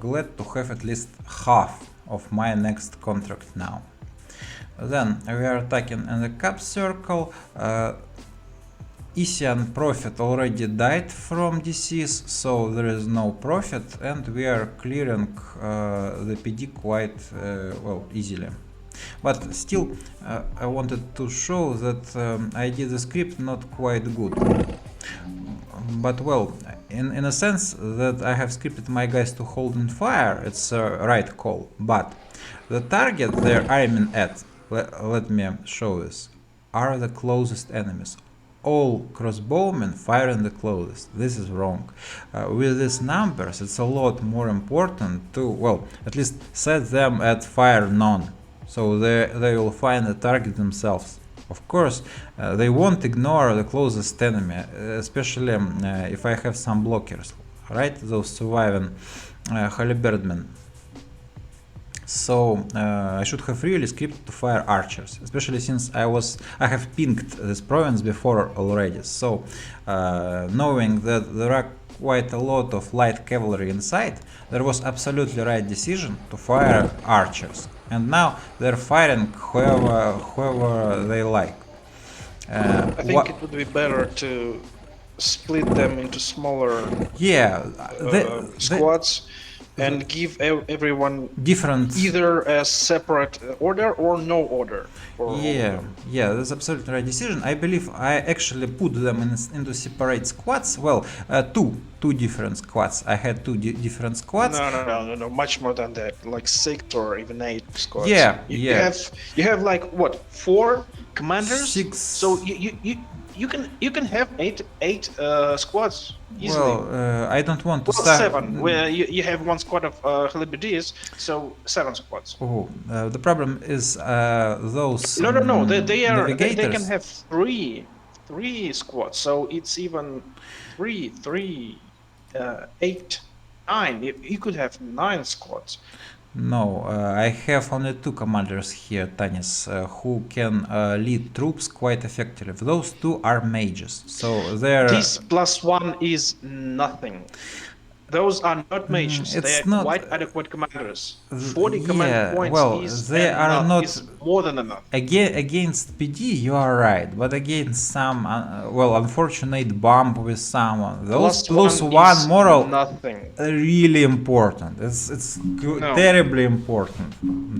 glad to have at least half of my next contract now. Then we are attacking in the cap circle. Isian profit already died from disease, so there is no profit, and we are clearing the PD quite well easily. But still, I wanted to show that I did the script not quite good. But well, in a sense that I have scripted my guys to hold in fire, it's a right call. But the target they're aiming at, let me show this, are the closest enemies. All crossbowmen fire in the closest. This is wrong. With these numbers, it's a lot more important to, well, at least set them at fire none, so they will find the target themselves. Of course, they won't ignore the closest enemy, especially if I have some blockers, right? Those surviving halberdsmen. So I should have really scripted to fire archers, especially since I have pinged this province before already. So knowing that there are quite a lot of light cavalry inside, there was absolutely right decision to fire archers. And now they're firing whoever they like. I think it would be better to split them into smaller squads and give everyone different, either a separate order or no order. Yeah, that's absolutely right decision. I believe I actually put them into separate squads. Well, two different squads. I had two different squads. No, much more than that. Like 6 or even 8 squads. You have like what, 4 commanders? 6. So you can have eight squads easily. Well, I don't want to start 7. Where you have 1 squad of halberdiers, so 7 squads. Oh, the problem is those. No. They can have 3 squads. So it's even 3, 8, 9. You could have 9 squads. No, I have only 2 commanders here, Tanis, who can lead troops quite effectively. Those 2 are mages, so they're... This +1 is nothing. Those are not mages. They are quite adequate commanders. 40 command points is more than enough. Against PD, you are right, but against some, unfortunate bump with someone, those +1 moral, nothing. Really important. It's terribly important.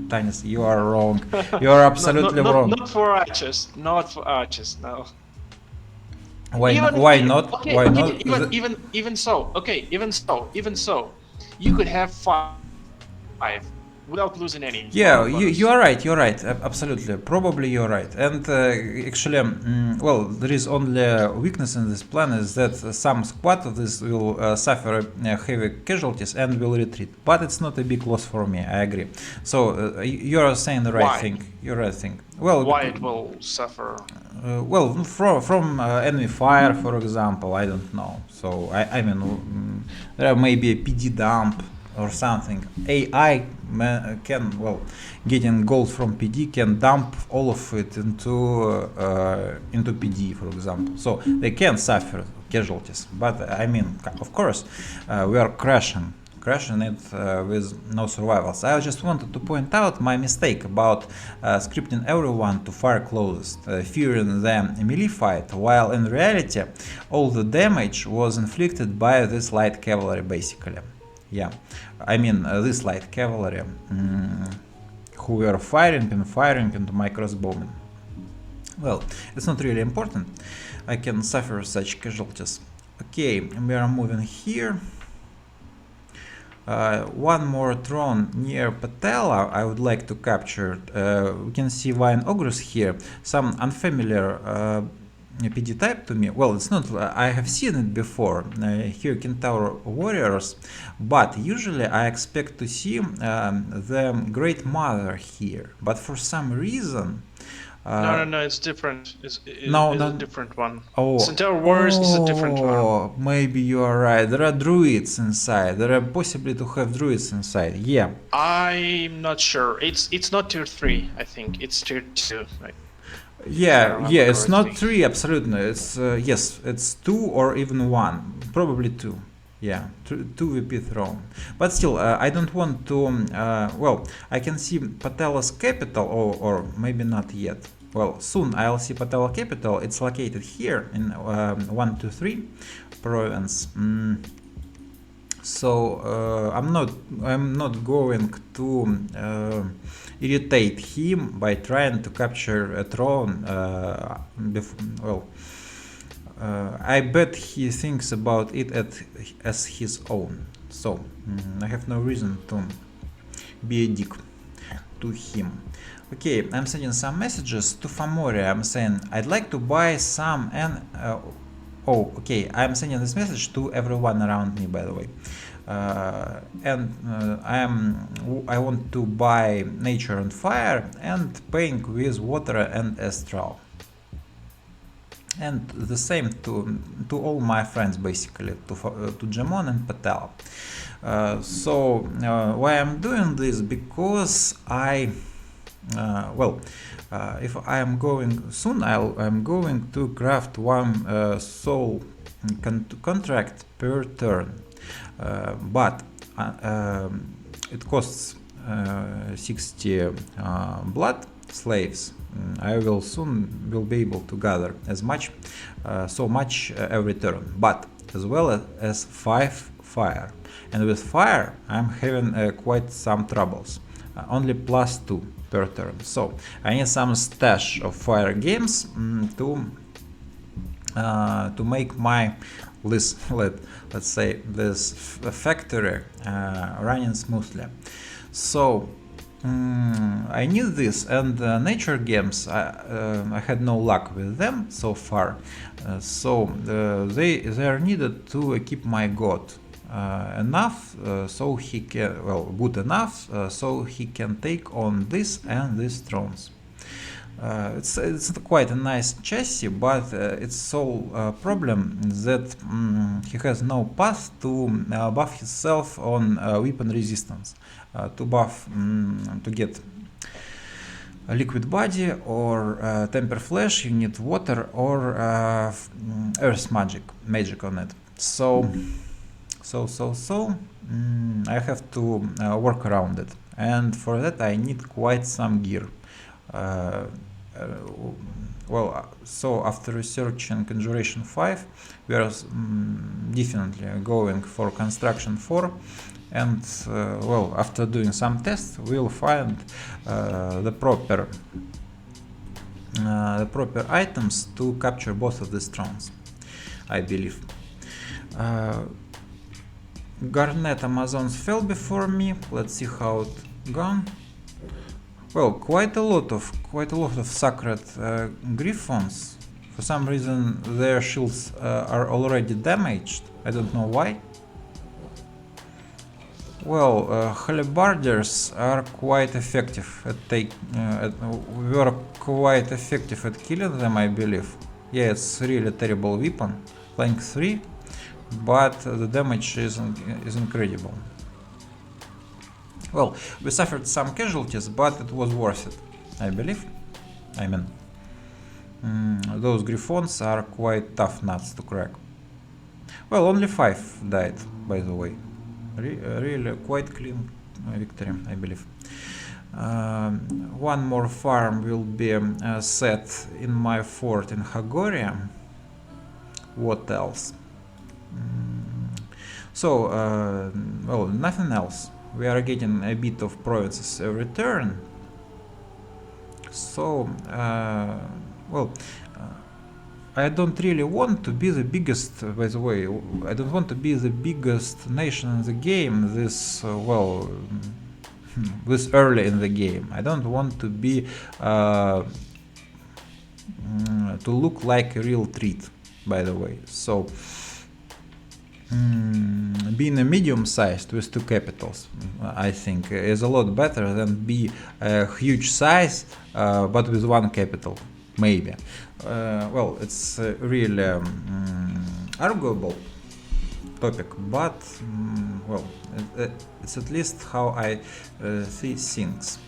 Tanis, you are wrong. You are absolutely wrong. Not for archers. Not for archers. No. Why not? Okay, Why not? Even so, you could have 5 without losing any. Yeah, you are right. You're right. Absolutely, probably you're right. And actually, there is only a weakness in this plan is that some squad of this will suffer heavy casualties and will retreat. But it's not a big loss for me. I agree. So you're saying the right thing. You're right thing. Well, why it will suffer? From enemy fire, for example, I don't know. So I mean, there may be a PD dump or something. AI can, getting gold from PD can dump all of it into PD, for example. So they can suffer casualties. But I mean, of course, we are crashing it with no survivals. I just wanted to point out my mistake about scripting everyone to fire closest, fearing the melee fight, while in reality all the damage was inflicted by this light cavalry basically. Yeah, I mean this light cavalry who were firing into my crossbowmen. Well, it's not really important. I can suffer such casualties. Okay, we are moving here. One more throne near Patella I would like to capture. We can see Vine Ogrus here, some unfamiliar PD type to me. Well, it's not, I have seen it before, here Centaur warriors, but usually I expect to see the Great Mother here, but for some reason no, it's different. It's a different one. Centaur Warriors is a different one. Maybe you are right. There are druids inside. There are possibly to have druids inside. Yeah. I'm not sure. It's not tier 3. I think it's tier 2. Right? Yeah. It's not 3. Absolutely. It's yes. It's 2 or even 1. Probably 2. Yeah, 2 VP throne. But still, I don't want to. I can see Patella's capital, or maybe not yet. Well, soon I'll see Patella capital. It's located here in 123 province. So I'm not going to irritate him by trying to capture a throne. I bet he thinks about it as his own. So I have no reason to be a dick. to him. Okay, I'm sending some messages to Famoria. I'm saying I'd like to buy some and oh, okay, I'm sending this message to everyone around me, by the way. I want to buy nature and fire and paying with water and astral. And the same to all my friends, basically, to Jamon and Patel. Why I'm doing this? Because if I am going soon, I'm going to craft one soul contract per turn, but it costs 60 blood slaves. I will soon be able to gather as much, so much every turn, but as well as 5 fire. And with fire, I'm having quite some troubles. Only +2 per turn. So I need some stash of fire games to make my let's say this factory running smoothly. So I need this, and nature games I had no luck with them so far. They are needed to equip my god enough so he can, good enough so he can take on this and these thrones. It's quite a nice chassis, but its sole problem that he has no path to buff himself on weapon resistance. To get a liquid body or temper flash, you need water or earth magic on it. I have to work around it, and for that I need quite some gear. So after researching Conjuration 5, we are definitely going for Construction 4, and after doing some tests, we'll find the proper items to capture both of these thrones, I believe. Garnet Amazons fell before me. Let's see how it gone. Well, quite a lot of sacred griffons. For some reason, their shields are already damaged. I don't know why. Well, halberders are quite effective at were quite effective at killing them, I believe. Yeah, it's really terrible weapon, length 3, but the damage is incredible. Well, we suffered some casualties, but it was worth it, I believe. I mean, those griffons are quite tough nuts to crack. Well, only 5 died, by the way. Really quite clean victory, I believe. One more farm will be set in my fort in Hagoria. What else? Nothing else. We are getting a bit of provinces every turn. So, I don't really want to be the biggest, by the way. I don't want to be the biggest nation in the game this early in the game. I don't want to be to look like a real treat, by the way. So being a medium-sized with 2 capitals, I think, is a lot better than be a huge size but with 1 capital, maybe. It's really arguable topic, but it's at least how I see things.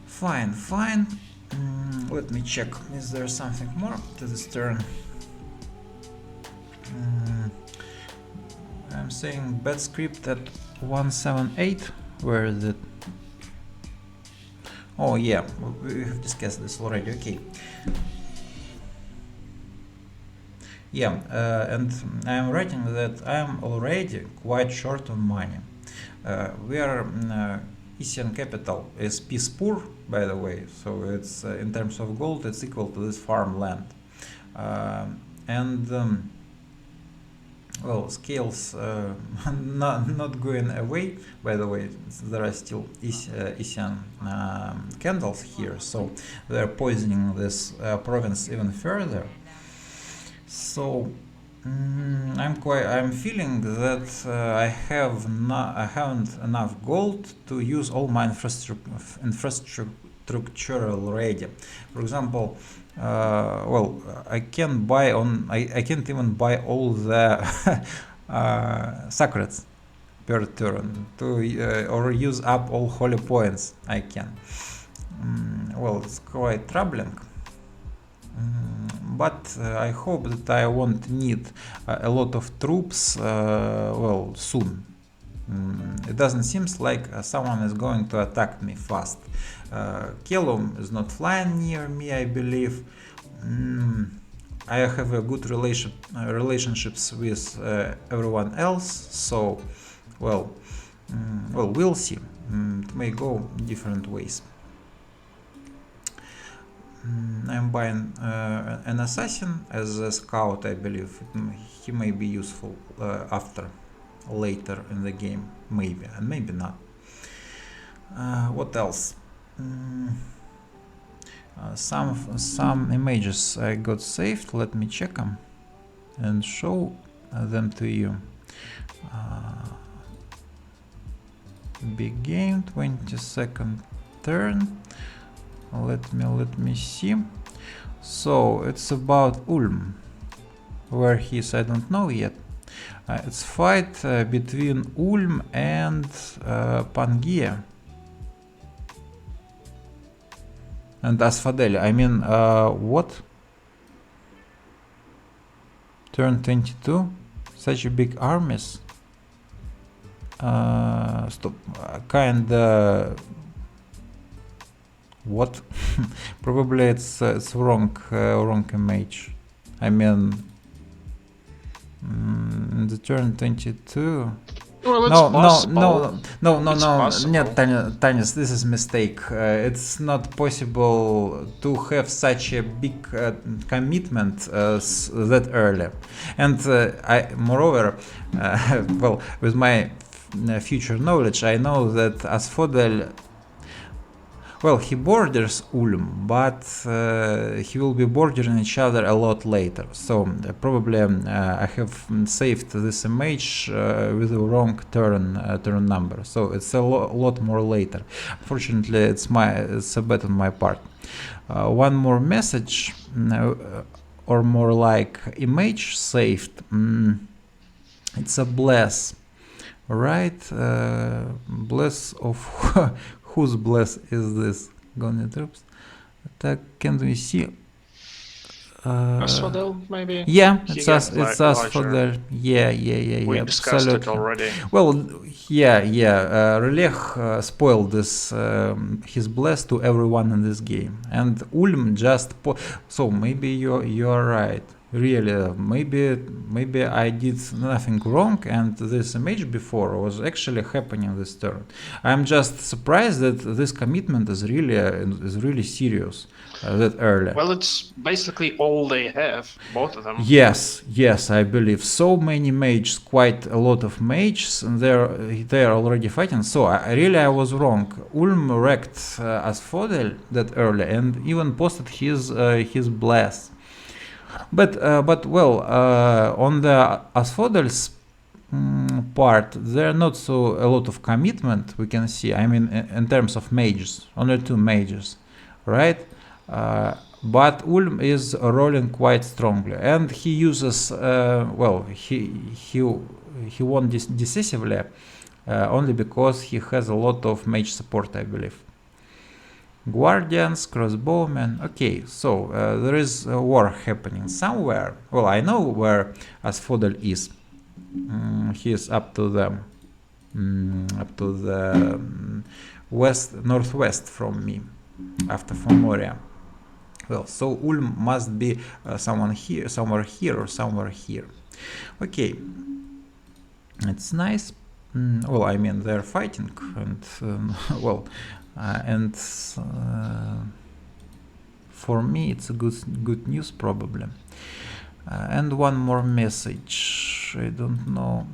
Fine. Let me check. Is there something more to this turn? I'm saying bad script at 178. Where is it? Oh yeah, we have discussed this already. Okay. Yeah, and I'm writing that I'm already quite short on money. We are Isian capital is piece poor, by the way, so it's in terms of gold, it's equal to this farmland. well, scales not going away. By the way, there are still Isian candles here, so they're poisoning this province even further. So I'm feeling that I haven't enough gold to use all my infrastructure already. For example, well, I can't even buy all the sacreds per turn to or use up all holy points. I can. Well, it's quite troubling. But I hope that I won't need a lot of troops well, soon. It doesn't seem like someone is going to attack me fast. Kelum is not flying near me, I believe. I have a good relationships with everyone else, so well, well, we'll see. It may go different ways. I'm buying an assassin as a scout, I believe. He may be useful later in the game, maybe, and maybe not. What else? Some images I got saved. Let me check them and show them to you. Big game, 22nd turn. Let me see. So it's about Ulm. Where he is, I don't know yet. It's fight between Ulm and Pangaea. And Asphodel. I mean, what? Turn 22? Such big armies? Stop. Kinda. What? Probably it's wrong image. I mean, the turn 22. Well, it's no, possible. Tanis, this is mistake. It's not possible to have such a big commitment that early. And moreover, well, with my future knowledge, I know that Asphodel, well, he borders Ulm, but he will be bordering each other a lot later. So probably I have saved this image with the wrong turn number. So it's a lot more later. Unfortunately, it's a bet on my part. One more message, or more like image saved. It's a bless, right? Bless of. Whose bless is this? Gone troops. Attack. Can we see? Asphodel, maybe? Yeah, it's Asphodel. Yeah. We discussed it already. Well, yeah. Relech spoiled this his bless to everyone in this game, and Ulm just so maybe you're right. Really, maybe I did nothing wrong, and this image before was actually happening this turn. I'm just surprised that this commitment is really serious that early. Well, it's basically all they have, both of them. Yes, I believe so many mages, quite a lot of mages, and they are already fighting. So I was wrong. Ulm wrecked Asphodel that early, and even posted his blast. But well, on the Asphodel's part, there are not so a lot of commitment we can see. I mean, in terms of mages, only 2 mages, right? But Ulm is rolling quite strongly, and he uses well, he won decisively only because he has a lot of mage support, I believe. Guardians, crossbowmen. Okay, so there is a war happening somewhere. Well, I know where Asphodel is. He is up to the northwest from me, after Fomoria. Well, so Ulm must be somewhere here or somewhere here. Okay, it's nice. Well, I mean, they're fighting, and well. And for me it's a good news probably. And one more message, I don't know,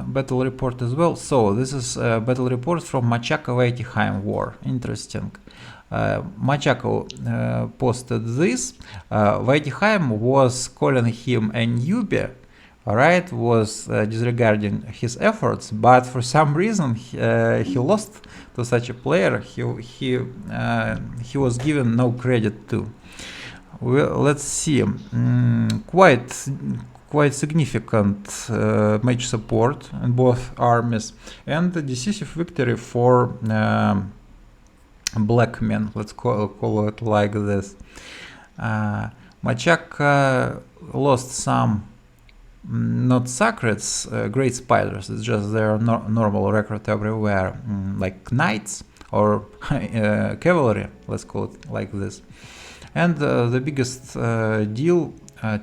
battle report as well. So this is a battle report from Machako-Vaitigheim war. Interesting. Machako posted this. Vaitigheim was calling him a newbie, right? Was disregarding his efforts, but for some reason he lost to such a player. He was given no credit to. Well, let's see. Quite significant match support in both armies, and a decisive victory for black men. Let's call it like this. Machaka lost some not sacreds, great spiders. It's just their normal record everywhere, like knights or cavalry. Let's call it like this. And the biggest deal, how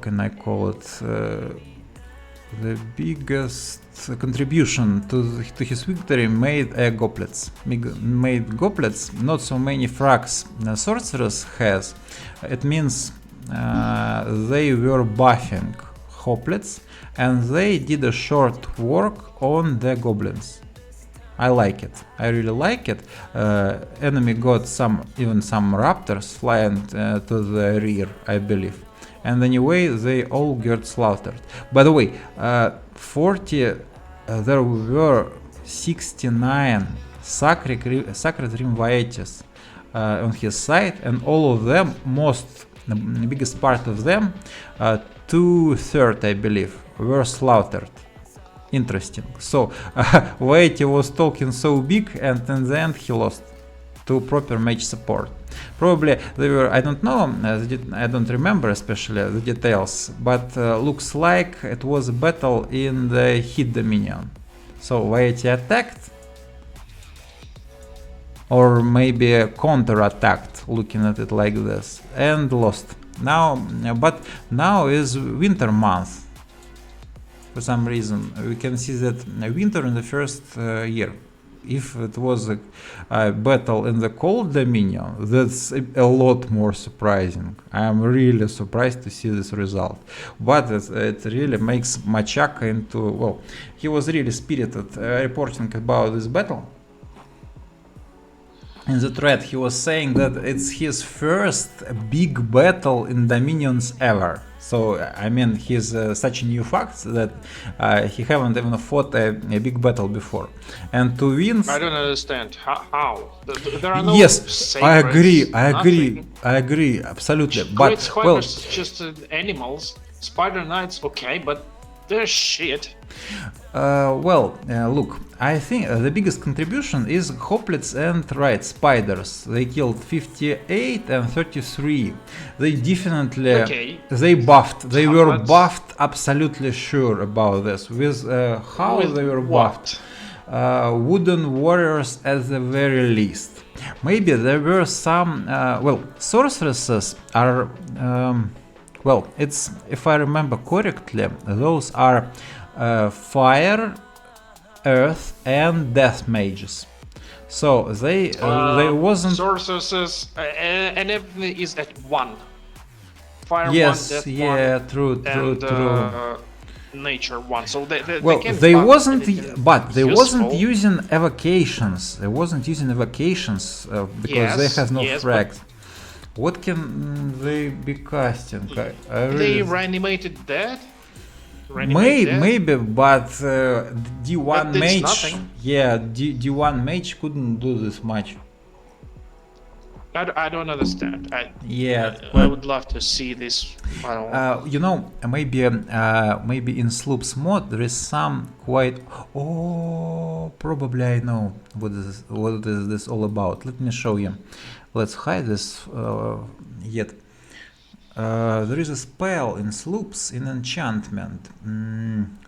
can I call it? The biggest contribution to his victory made goblets. Made goblets. Not so many frags sorcerers has. It means they were buffing hoplets, and they did a short work on the goblins. I like it. I really like it. Enemy got even some raptors flying to the rear, I believe. And anyway, they all got slaughtered. By the way, there were 69 sacred rim varieties on his side, and all of them, the biggest part of them, 2/3, I believe, were slaughtered. Interesting. So Vaiti was talking so big, and in the end he lost to proper match support. Probably they were, I don't know, I don't remember especially the details, but looks like it was a battle in the hit dominion. So Vaiti attacked, or maybe counter-attacked, looking at it like this, and lost. But now is winter month. For some reason, we can see that winter in the first year. If it was a battle in the cold dominion, that's a lot more surprising. I am really surprised to see this result. But it really makes Machaka into, well, he was really spirited reporting about this battle. In the thread, he was saying that it's his first big battle in dominions ever. So, I mean, he's such a new fact that he haven't even fought a big battle before. And to win... I don't understand. How? There are no yes, I agree, absolutely. But, well... just animals. Spider Knights, okay, but they're shit. Look, I think the biggest contribution is hoplets and spiders. They killed 58 and 33. They definitely they buffed. They were buffed, absolutely sure about this. With how they were buffed. Wooden warriors at the very least. Maybe there were some sorceresses are it's, if I remember correctly, those are fire, earth, and death mages. So they wasn't sorceresses, and everything is at 1. Fire yes, 1, death yeah, 1, true. Nature 1. So they wasn't using evocations. They wasn't using evocations because they have no frags. What can they be casting? They reanimated dead? Maybe, but D1 mage, nothing. Yeah, D1 mage couldn't do this much. I don't understand. I would love to see this. You know, maybe in Sloop's mod there is some quite. Oh, probably I know what is this all about. Let me show you. Let's hide this yet. There is a spell in Sloops in enchantment.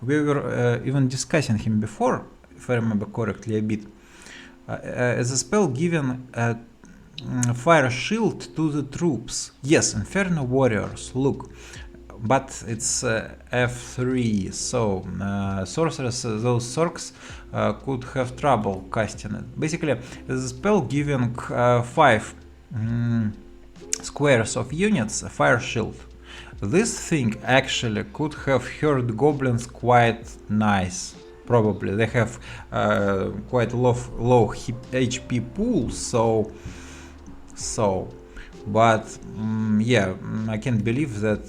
We were even discussing him before, if I remember correctly a bit. As a spell given fire shield to the troops. Yes, Inferno Warriors, look. But it's F3, so sorcerers, those sorks could have trouble casting it. Basically, it's a spell giving 5 squares of units, a fire shield. This thing actually could have hurt goblins quite nice. Probably they have quite low HP pool, but yeah, I can't believe that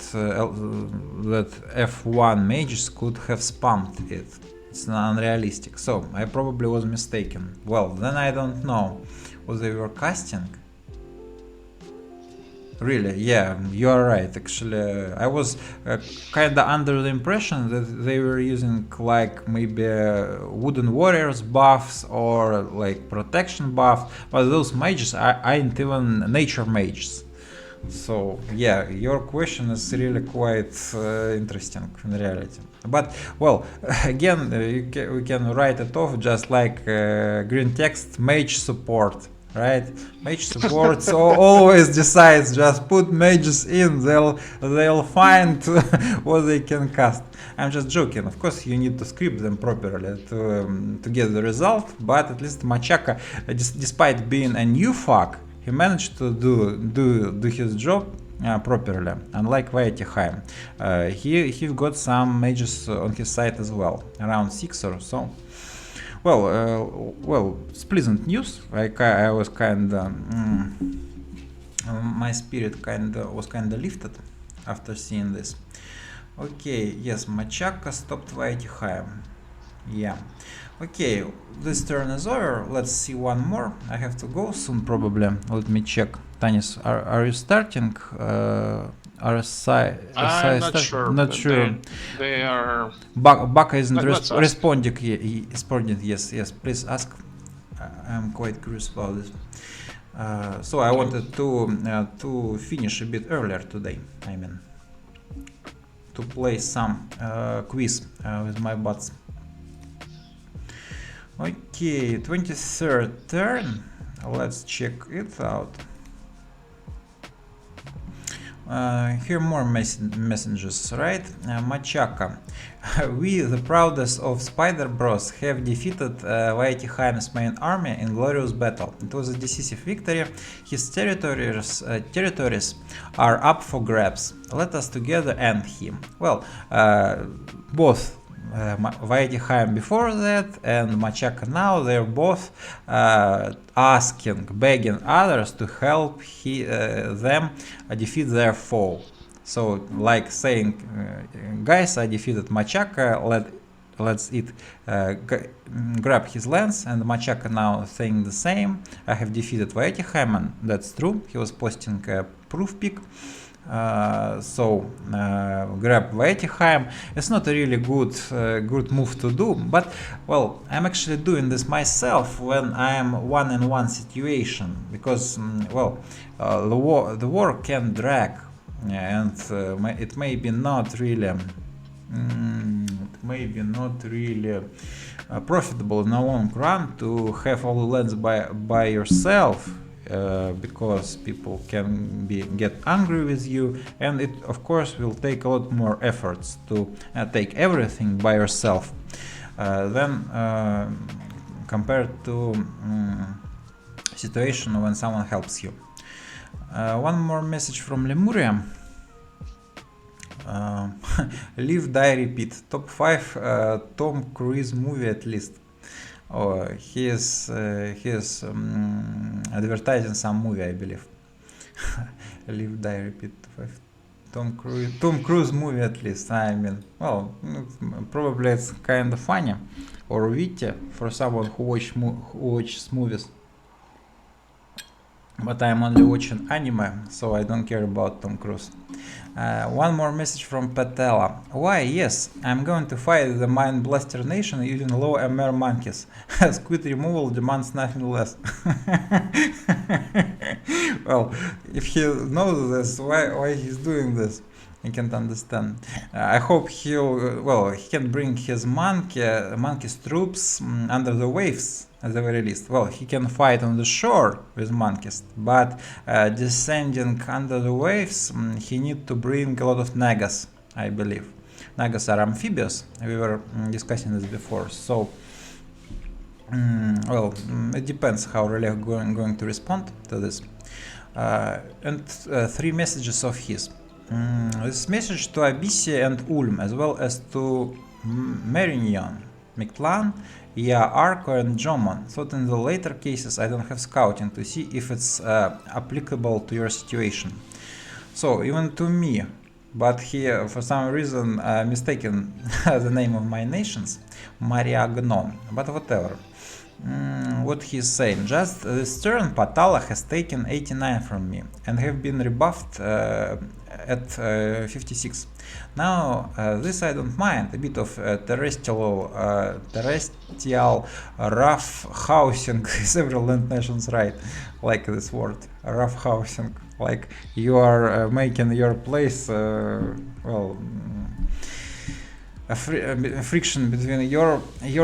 that F1 mages could have spammed it. It's unrealistic. So I probably was mistaken. Well, then I don't know what they were casting. Really, yeah, you are right. Actually, I was kinda under the impression that they were using like maybe wooden warriors buffs or like protection buff, but those mages aren't even nature mages. So yeah, your question is really quite interesting in reality. But well, again, we can write it off just like green text mage support. Right, mage support so always decides just put mages in, they'll find what they can cast. I'm just joking. Of course, you need to script them properly to get the result, but at least Machaka, despite being a new fuck, he managed to do his job properly. Unlike Vaetiheim, he got some mages on his side as well, around 6 or so. Well, it's pleasant news. I was kinda, my spirit was kinda lifted after seeing this. Okay, yes, Machaka stopped Vaetiheim. Yeah. Okay, this turn is over. Let's see one more. I have to go soon, probably. Let me check. Tanis, are you starting? I'm not sure. Not sure. They are. Baka isn't responding. Yes. Please ask. I'm quite curious about this. So I wanted to finish a bit earlier today. I mean, to play some quiz with my bots. Okay, 23rd turn. Let's check it out. Here more messages, right? Machaka. We, the proudest of Spider Bros, have defeated Vaetiheim's main army in glorious battle. It was a decisive victory. His territories are up for grabs. Let us together end him. Well, both Vaetiheim before that and Machaka now, they're both begging others to help them defeat their foe. So, like saying, guys, I defeated Machaka, let's grab his lance, and Machaka now saying the same. I have defeated Vaetiheim, and that's true. He was posting a proof pic. Grab Vaetiheim. It's not a really good move to do, but well, I'm actually doing this myself when I am 1-on-1 situation, because the war can drag, and it may be not really profitable in the long run to have all the lands by yourself. Because people can get angry with you, and it of course will take a lot more efforts to take everything by yourself than compared to situation when someone helps you. One more message from Lemuria. Live, die, repeat. Top 5 Tom Cruise movie at least. Oh, he is advertising some movie, I believe. Live, die, repeat. Tom Cruise movie at least. I mean, well, probably it's kind of funny or witty for someone who watches movies. But I'm only watching anime, so I don't care about Tom Cruise. One more message from Patella. Why, yes, I'm going to fight the Mind Blaster Nation using low MR monkeys. Squid removal demands nothing less. Well, if he knows this, why he's doing this? I can't understand. I hope he can bring his monkey's troops under the waves at the very least. Well, he can fight on the shore with monkeys, but descending under the waves, he needs to bring a lot of nagas, I believe. Nagas are amphibious. We were discussing this before, so it depends how Relay going to respond to this. and 3 messages of his. This message to Abyssia and Ulm, as well as to Marignon, Mictlan, Arco and Jomon. So in the later cases I don't have scouting to see if it's applicable to your situation. So even to me, but here for some reason mistaken the name of my nations, Mariagnon, but whatever. What he's saying, just this turn Patala has taken 89 from me and have been rebuffed at 56. Now this I don't mind, a bit of terrestrial rough housing, several land nations right, like this word, rough housing, like you are making your place, well, a friction between your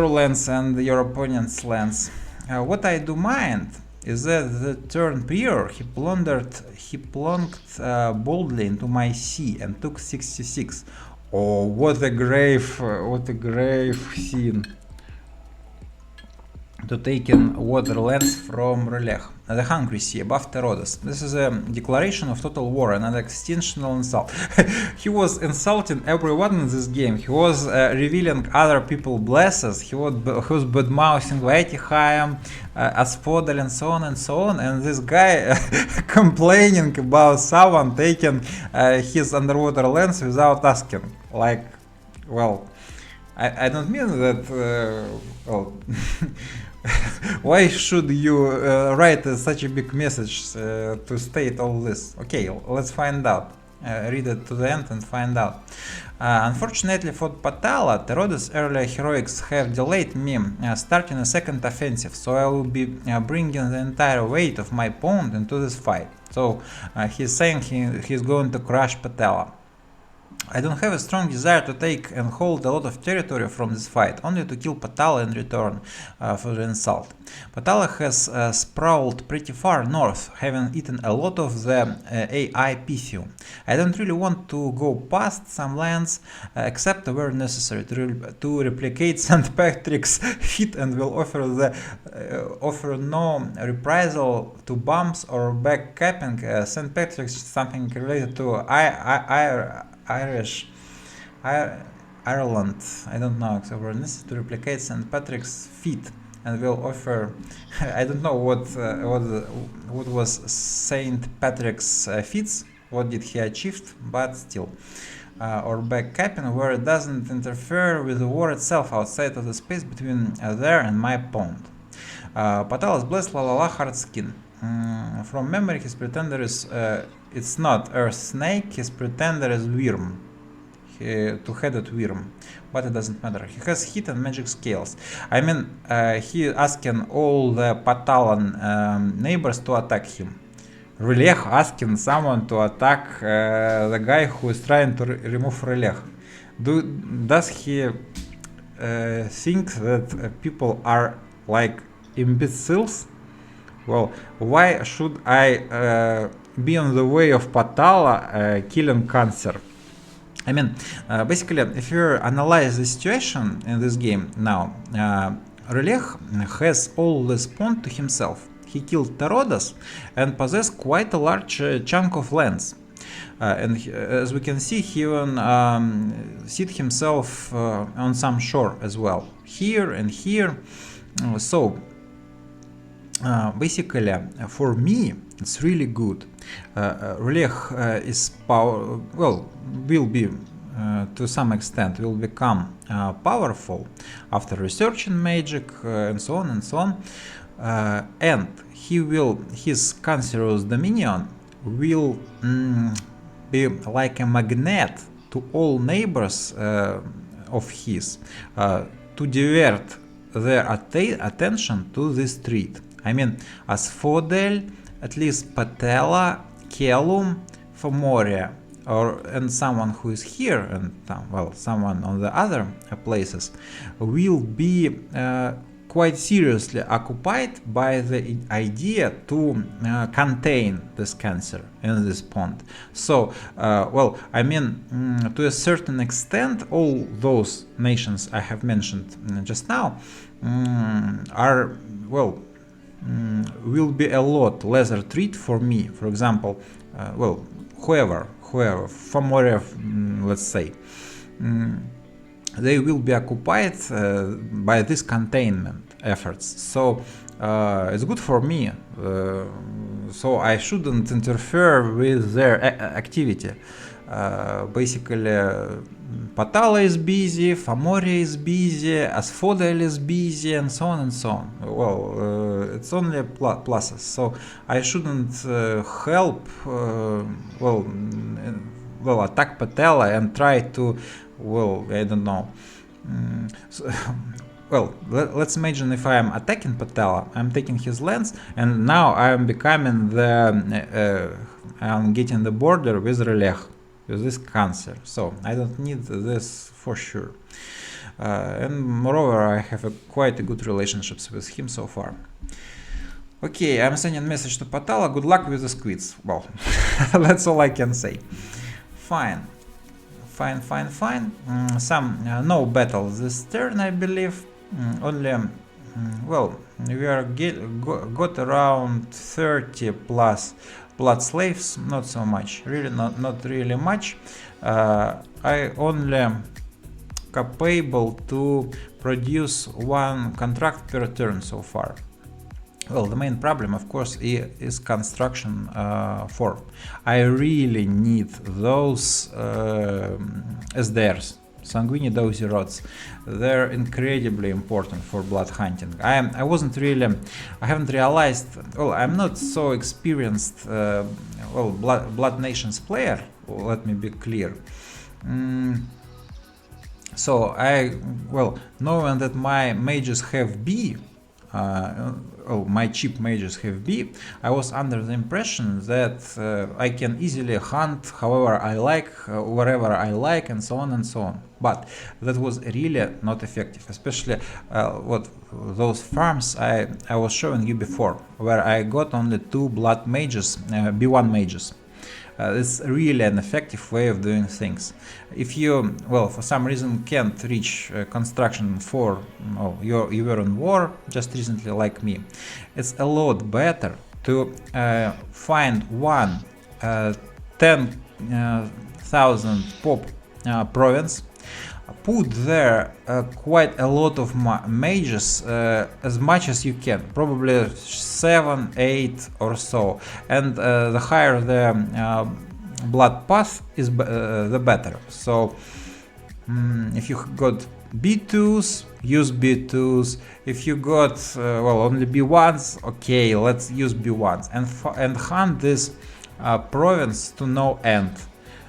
lands and your opponent's lands. What I do mind is that the turn prior he plunged boldly into my sea and took 66. Oh, what a grave scene to take in waterlands from Relech. The Hungry Sea, above Terodes. This is a declaration of total war and an extintional insult. He was insulting everyone in this game. He was revealing other people's blessings. He was bad-mouthing Vaetihaim, Asphodel, and so on and so on. And this guy complaining about someone taking his underwater lands without asking. Like, well, I don't mean that, well, why should you write such a big message to state all this? Okay, let's find out. Read it to the end and find out. Unfortunately for Patala, Terodes' earlier heroics have delayed me starting a second offensive, so I will be bringing the entire weight of my opponent into this fight. So he's saying he's going to crush Patala. I don't have a strong desire to take and hold a lot of territory from this fight, only to kill Patala in return for the insult. Patala has sprawled pretty far north, having eaten a lot of the AI Pythium. I don't really want to go past some lands, except where necessary to replicate St. Patrick's feat, and will offer no reprisal to bombs or backcapping. St. Patrick's is something related to Ireland, I don't know, except for necessary to replicate St. Patrick's feat, and will offer I don't know what was St. Patrick's feats, what did he achieve, but still, or backcapping where it doesn't interfere with the war itself outside of the space between there and my opponent. Patala's blessed Lalala hard skin. From memory, his pretender is it's not Earth Snake, his pretender is Worm, two-headed Worm, but it doesn't matter. He has hit and magic scales. I mean, he asking all the Patalan neighbors to attack him. Relech asking someone to attack the guy who is trying to remove Relech. Does he think that people are like imbeciles? Well, why should I be on the way of Patala killing cancer? I mean, basically, if you analyze the situation in this game now, Relech has all this pawn to himself. He killed Terodes and possessed quite a large chunk of lands. And as we can see, he even seated himself on some shore as well, here and here. So basically, for me, it's really good. Relech is will be to some extent will become powerful after researching magic and so on and so on, and his cancerous dominion will be like a magnet to all neighbors of his to divert their attention to this treat. I mean, Asphodel, at least Patella, Kelum, Fomoria, and someone who is here, and someone on the other places, will be quite seriously occupied by the idea to contain this cancer in this pond. So, I mean, to a certain extent, all those nations I have mentioned just now are, will be a lot lesser treat for me. For example, well, whoever, Famorev, let's say, they will be occupied by this containment efforts. So it's good for me. So I shouldn't interfere with their activity. Basically, Patala is busy, Famoria is busy, Asphodel is busy, and so on and so on. Well, it's only pluses. So I shouldn't help, attack Patala and try to, I don't know. Well, let's imagine if I am attacking Patala, I'm taking his lands, and now I am becoming I'm getting the border with Relech, with this cancer. So I don't need this for sure. And moreover, I have quite a good relationships with him so far. Okay, I'm sending a message to Patala. Good luck with the squids. Well, that's all I can say. Fine. Some no battle this turn, I believe. Only we are got around 30 plus blood slaves, not so much, really not really much. I only capable to produce one contract per turn so far. Well, the main problem, of course, is construction 4. I really need those SDRs, Sanguini Dozy Rods. They're incredibly important for blood hunting. I haven't realized, well, I'm not so experienced, Blood Nations player, let me be clear. So knowing that my mages have B, my cheap mages have B, I was under the impression that I can easily hunt however I like, wherever I like, and so on and so on. But that was really not effective, especially those farms I was showing you before, where I got only 2 blood mages, B1 mages. It's really an effective way of doing things. If you, for some reason can't reach construction 4, you were in war just recently like me, it's a lot better to find one 10,000 pop province, put there quite a lot of mages, as much as you can, probably 7, 8 or so, and the higher the blood path is, the better. So if you got B2s, use B2s. If you got only B1s, okay, let's use B1s and hunt this province to no end.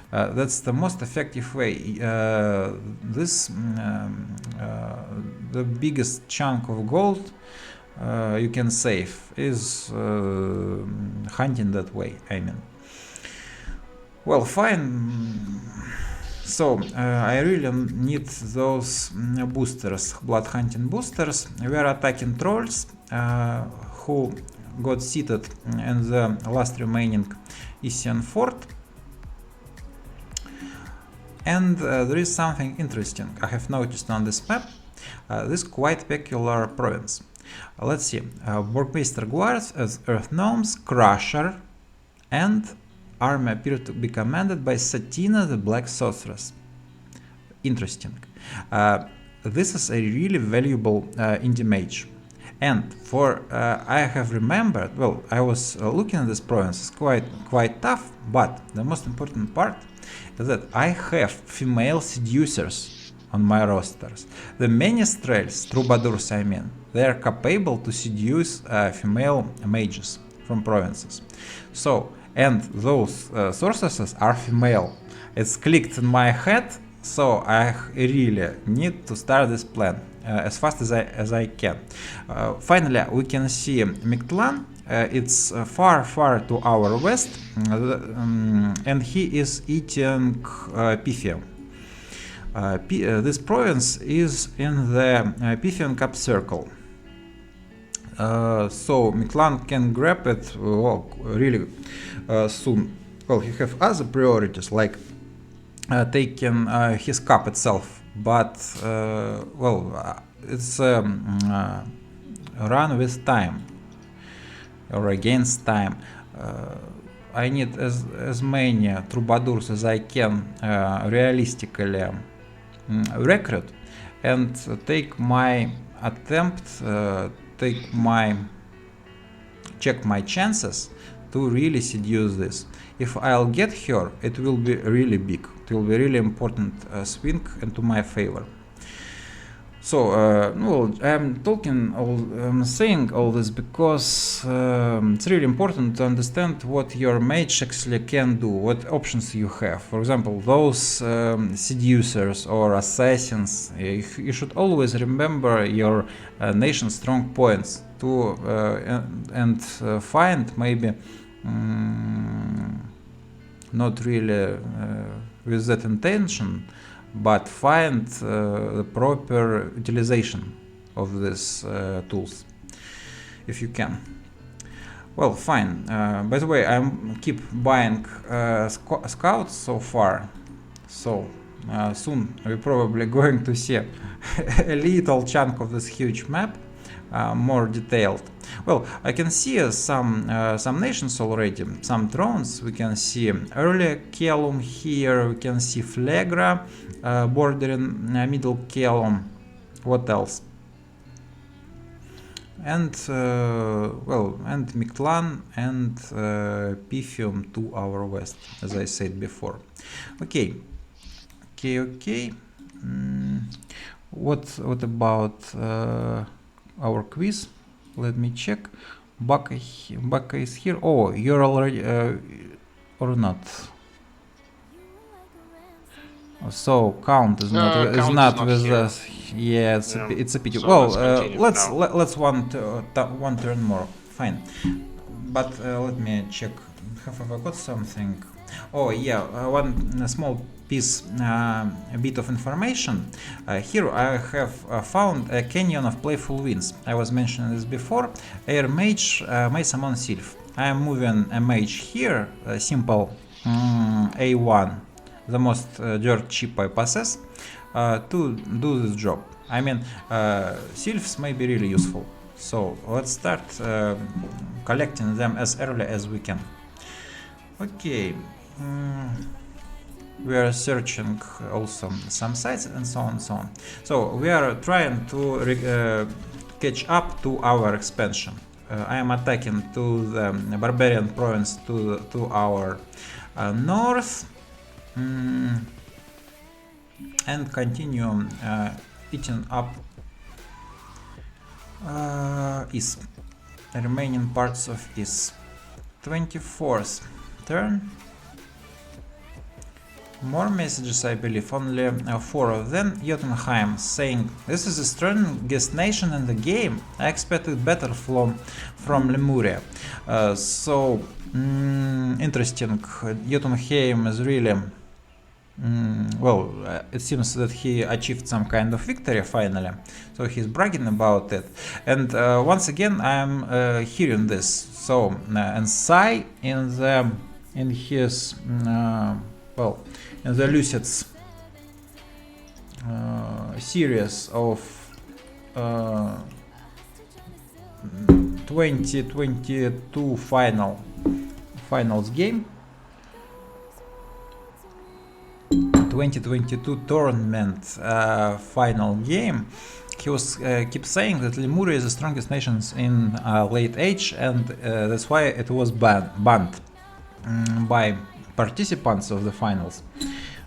That's the most effective way. The biggest chunk of gold you can save is hunting that way, I mean. Well, fine. So I really need those boosters, blood hunting boosters. We are attacking trolls who got seated in the last remaining Isian fort. And there is something interesting I have noticed on this map, this quite peculiar province. Let's see, Burgmeister Guards as Earth Gnomes, Crusher, and army appear to be commanded by Satina the Black Sorceress. Interesting. This is a really valuable indie mage. And I have remembered, I was looking at this province, it's quite tough, but the most important part is that I have female seducers on my rosters. The Menestrels, troubadours I mean, they are capable to seduce female mages from provinces. So, and those sorceresses are female. It's clicked in my head, so I really need to start this plan as fast as I can. Finally, we can see Mictlan. It's far to our west, and he is eating Pythium. This province is in the Pythian Cup circle. So Mictlan can grab it really soon. Well, he have other priorities like taking his cup itself, but it's run with time. or against time. I need as many troubadours as I can realistically recruit, and take my attempt, check my chances to really seduce this. If I'll get her, it will be really big. It will be really important swing into my favor. So, well, I'm saying all this because it's really important to understand what your mage actually can do, what options you have. For example, those seducers or assassins, you should always remember your nation's strong points to and find maybe not really with that intention, but find the proper utilization of these tools if you can. Well, fine. By the way, I keep buying scouts so far, so soon we're probably going to see a little chunk of this huge map, more detailed. Well, I can see some nations already, some thrones. We can see early Kelum here, we can see Flegra bordering middle Kelum. What else? And well, and Mictlan and Pythium to our west, as I said before. Okay. What about our quiz? Let me check. Baka is here. Oh, you're already or not? So count is not with us. Yeah, it's a pity. So well, let's one turn more. Fine. But let me check. Have I got something? Oh yeah, one small piece, a bit of information. Here I have found a canyon of playful winds. I was mentioning this before. Air mage may summon Sylph. I am moving a mage here, a simple A1, the most dirt cheap I possess, to do this job. I mean, Sylphs may be really useful. So let's start collecting them as early as we can. Okay. We are searching also some sites and so on and so on. So we are trying to catch up to our expansion. I am attacking to the barbarian province to our north and continue eating up east, the remaining parts of east. 24th turn. More messages, I believe, only 4 of them. Jotunheim saying, this is the strongest nation in the game. I expected better from Lemuria. So, interesting. Jotunheim is really... well, it seems that he achieved some kind of victory finally. So he's bragging about it. And once again, I'm hearing this. So, and Sai in his... well, in the Lucid's series of 2022 finals game, 2022 tournament final game, he was keep saying that Lemuria is the strongest nation in late age, and that's why it was banned by participants of the finals.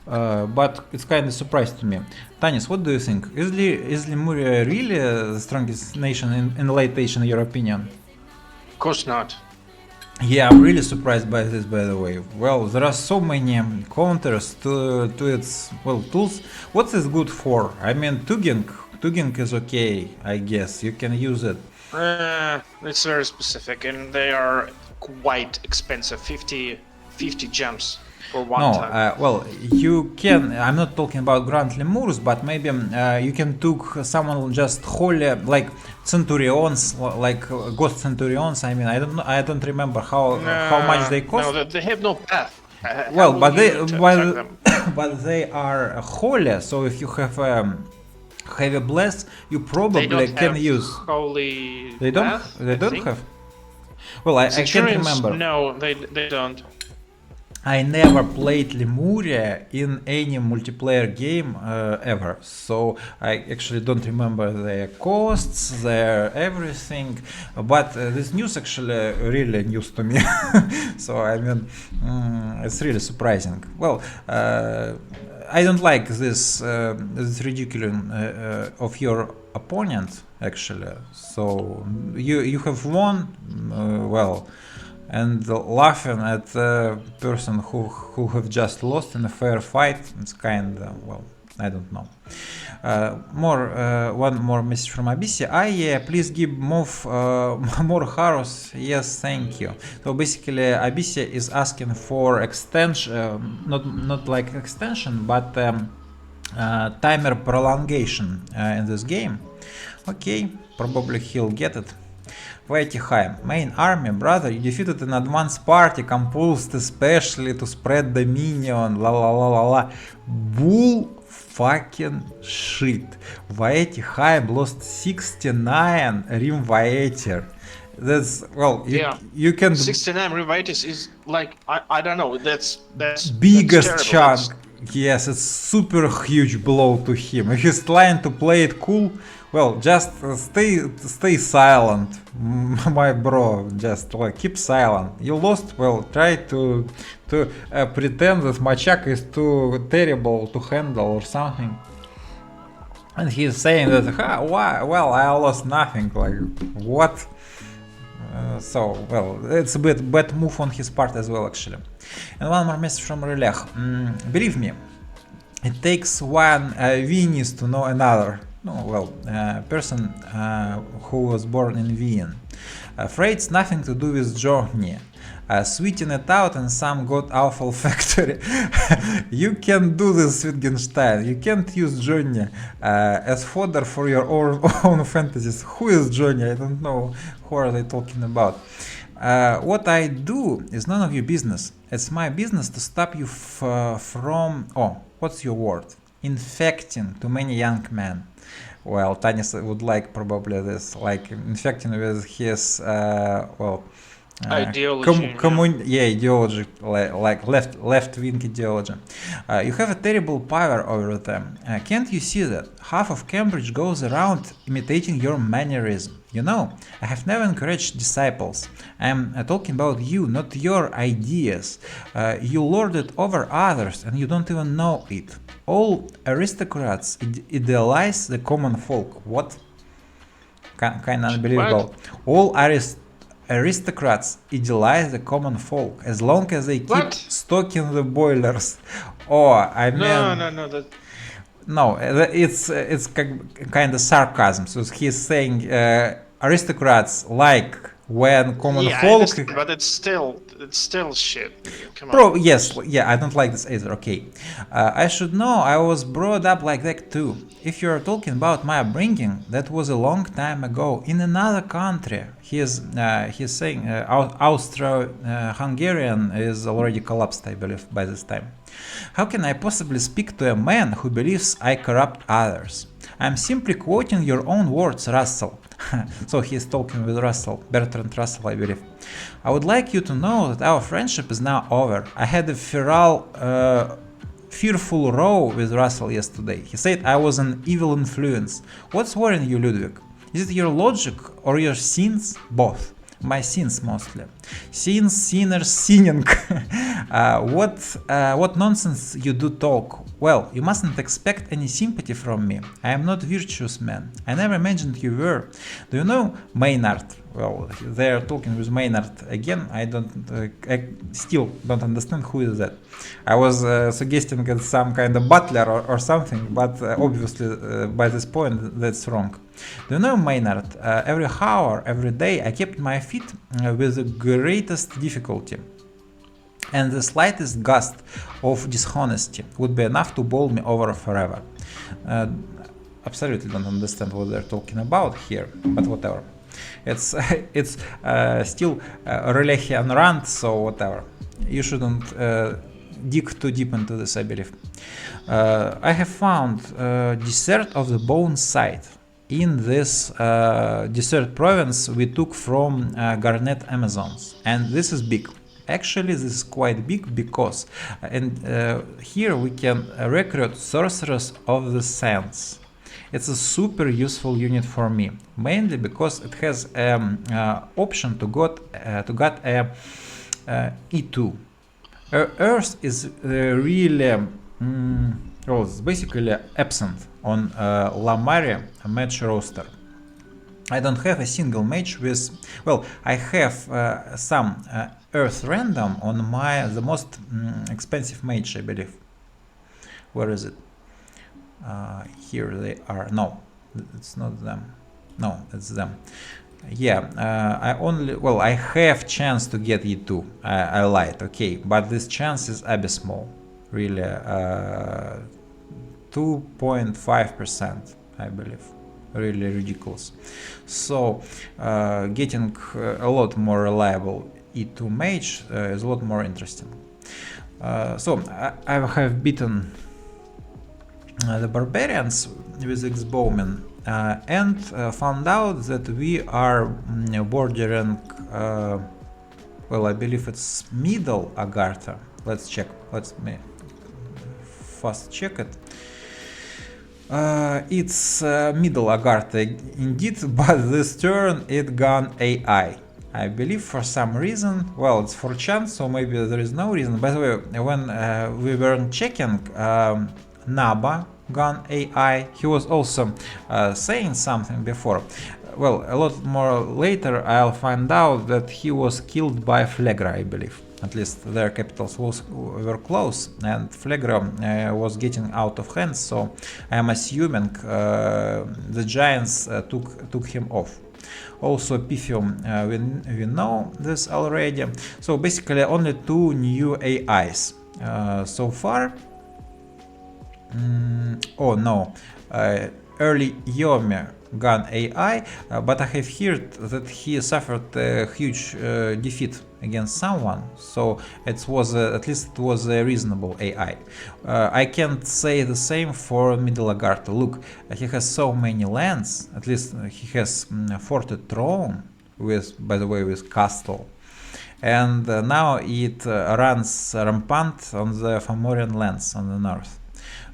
But it's kind of surprise to me. Tanis, what do you think? Is Lemuria really the strongest nation in late age in your opinion? Of course not. Yeah, I'm really surprised by this, by the way. Well, there are so many counters to its tools. What is good for? I mean, tugging is okay, I guess. You can use it. It's very specific, and they are quite expensive. 50 gems for one time. Well, you can. I'm not talking about Grand Lemurs, but maybe you can took someone just holy, like centurions, like ghost centurions. I mean, I don't remember how much they cost. No, they have no path. Well, but they are holy. So if you have heavy bless, you probably can use. Holy. They don't have. Well, I can't remember. No, they don't. I never played Lemuria in any multiplayer game ever, so I actually don't remember their costs, their everything. But this news actually really news to me. So I mean, it's really surprising. Well, I don't like this ridiculous of your opponent actually. So you have won, well. And laughing at the person who have just lost in a fair fight, it's kind of, well, I don't know. One more message from Abyssia. Yeah, please give move more Harus. Yes, thank you. So basically, Abyssia is asking for extension, not like extension, but timer prolongation in this game. Okay, probably he'll get it. Vaytiheim, main army, brother, you defeated an advanced party composed especially to spread dominion, la la la la la. Bull fucking shit. Vaytiheim lost 69 Rim Vaetir. That's, well, you can... 69 Rim Vaetir is like, I don't know, that's biggest chunk. Yes, it's super huge blow to him. If he's trying to play it cool, well, just stay silent, my bro. Just like keep silent. You lost. Well, try to pretend that Machak is too terrible to handle or something. And he's saying that, why? Well, I lost nothing. Like what? So, well, it's a bad move on his part as well, actually. And one more message from Relech. Believe me, it takes one Viennese to know another. No, well, person who was born in Wien. Freight's nothing to do with Germany. Sweeten it out in some god awful factory. You can do this, Wittgenstein. You can't use Johnny as fodder for your own fantasies. Who is Johnny? I don't know. Who are they talking about? What I do is none of your business. It's my business to stop you from... Oh, what's your word? Infecting too many young men. Well, Tanis would like probably this, like infecting with his, ideology. Ideology, like left-wing ideology. You have a terrible power over them. Can't you see that? Half of Cambridge goes around imitating your mannerism. You know, I have never encouraged disciples. I'm talking about you, not your ideas. You lord it over others and you don't even know it. All aristocrats idealize the common folk. What? Kind of unbelievable. All aristocrats idealize the common folk as long as they keep stocking the boilers. Oh, I mean... No, it's kind of sarcasm. So he's saying aristocrats like when common folk... but it's still shit. Come on. Yes, I don't like this either. Okay, I should know. I was brought up like that too. If you're talking about my upbringing, that was a long time ago in another country. He's saying Austro-Hungarian is already collapsed, I believe, by this time. How can I possibly speak to a man who believes I corrupt others? I'm simply quoting your own words, Russell. So he's talking with Russell, Bertrand Russell, I believe. I would like you to know that our friendship is now over. I had a fearful row with Russell yesterday. He said I was an evil influence. What's worrying you, Ludwig? Is it your logic or your sins? Both. My sins mostly. Sins, sinners, sinning. What nonsense you do talk. Well, you mustn't expect any sympathy from me. I am not virtuous man. I never imagined you were. Do you know Maynard? Well, they are talking with Maynard again. I still don't understand who is that. I was suggesting it's some kind of butler or something, but obviously by this point that's wrong. Do you know, Maynard, every hour, every day I kept my feet with the greatest difficulty. And the slightest gust of dishonesty would be enough to bowl me over forever. Absolutely don't understand what they're talking about here, but whatever. It's still Relechian rant, so whatever. You shouldn't dig too deep into this, I believe. I have found Desert of the Bone site. in this desert province we took from Garnet Amazons, and this is big. Actually, this is quite big because here we can recruit sorcerers of the sands. It's a super useful unit for me, mainly because it has option to get a E2. Earth is really well, it's basically absent on Lamari match roster. I don't have a single match with, well, I have some Earth random on the most expensive match, I believe. Where is it? Here they are. No, it's not them. No, it's them. Yeah, I have chance to get E2. I lied, okay, but this chance is abysmal, really. 2.5%, I believe. Really ridiculous. So getting a lot more reliable E2 mage is a lot more interesting. So I have beaten the barbarians with X-Bowman and found out that we are bordering, well, I believe it's middle Agartha. Let's check. Let's fast check it. It's middle Agartha indeed, but this turn it gone AI. I believe for some reason, well, it's for chance, so maybe there is no reason. By the way, when we were checking, Naba gone AI, he was also saying something before. Well, a lot more later I'll find out that he was killed by Flegra, I believe. At least their capitals were close, and Flegra was getting out of hands, so I'm assuming the Giants took him off. Also Pythium, we know this already. So basically only 2 new AIs so far. Oh no, early Yomi gun AI, but I have heard that he suffered a huge defeat against someone, so it was at least it was a reasonable AI. I can't say the same for Middle Agartha. Look, he has so many lands. At least he has Forted Throne with, by the way, with Castle, and now it runs rampant on the Fomorian lands on the north.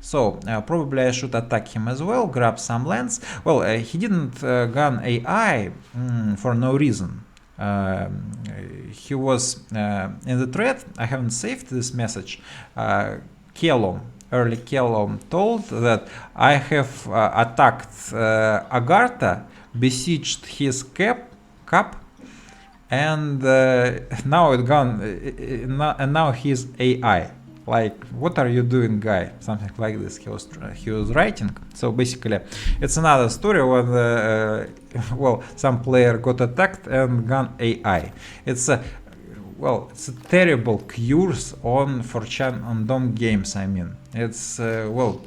So probably I should attack him as well, grab some lands. Well, he didn't gun AI for no reason. He was in the thread. I haven't saved this message. Kelom, early Kelom told that I have attacked Agartha, besieged his cap, and now it gone. And now he's AI. Like, what are you doing, guy? Something like this he was writing. So basically, it's another story when well, some player got attacked and gone AI. It's a it's a terrible curse on 4chan on Dom games. I mean, it's well,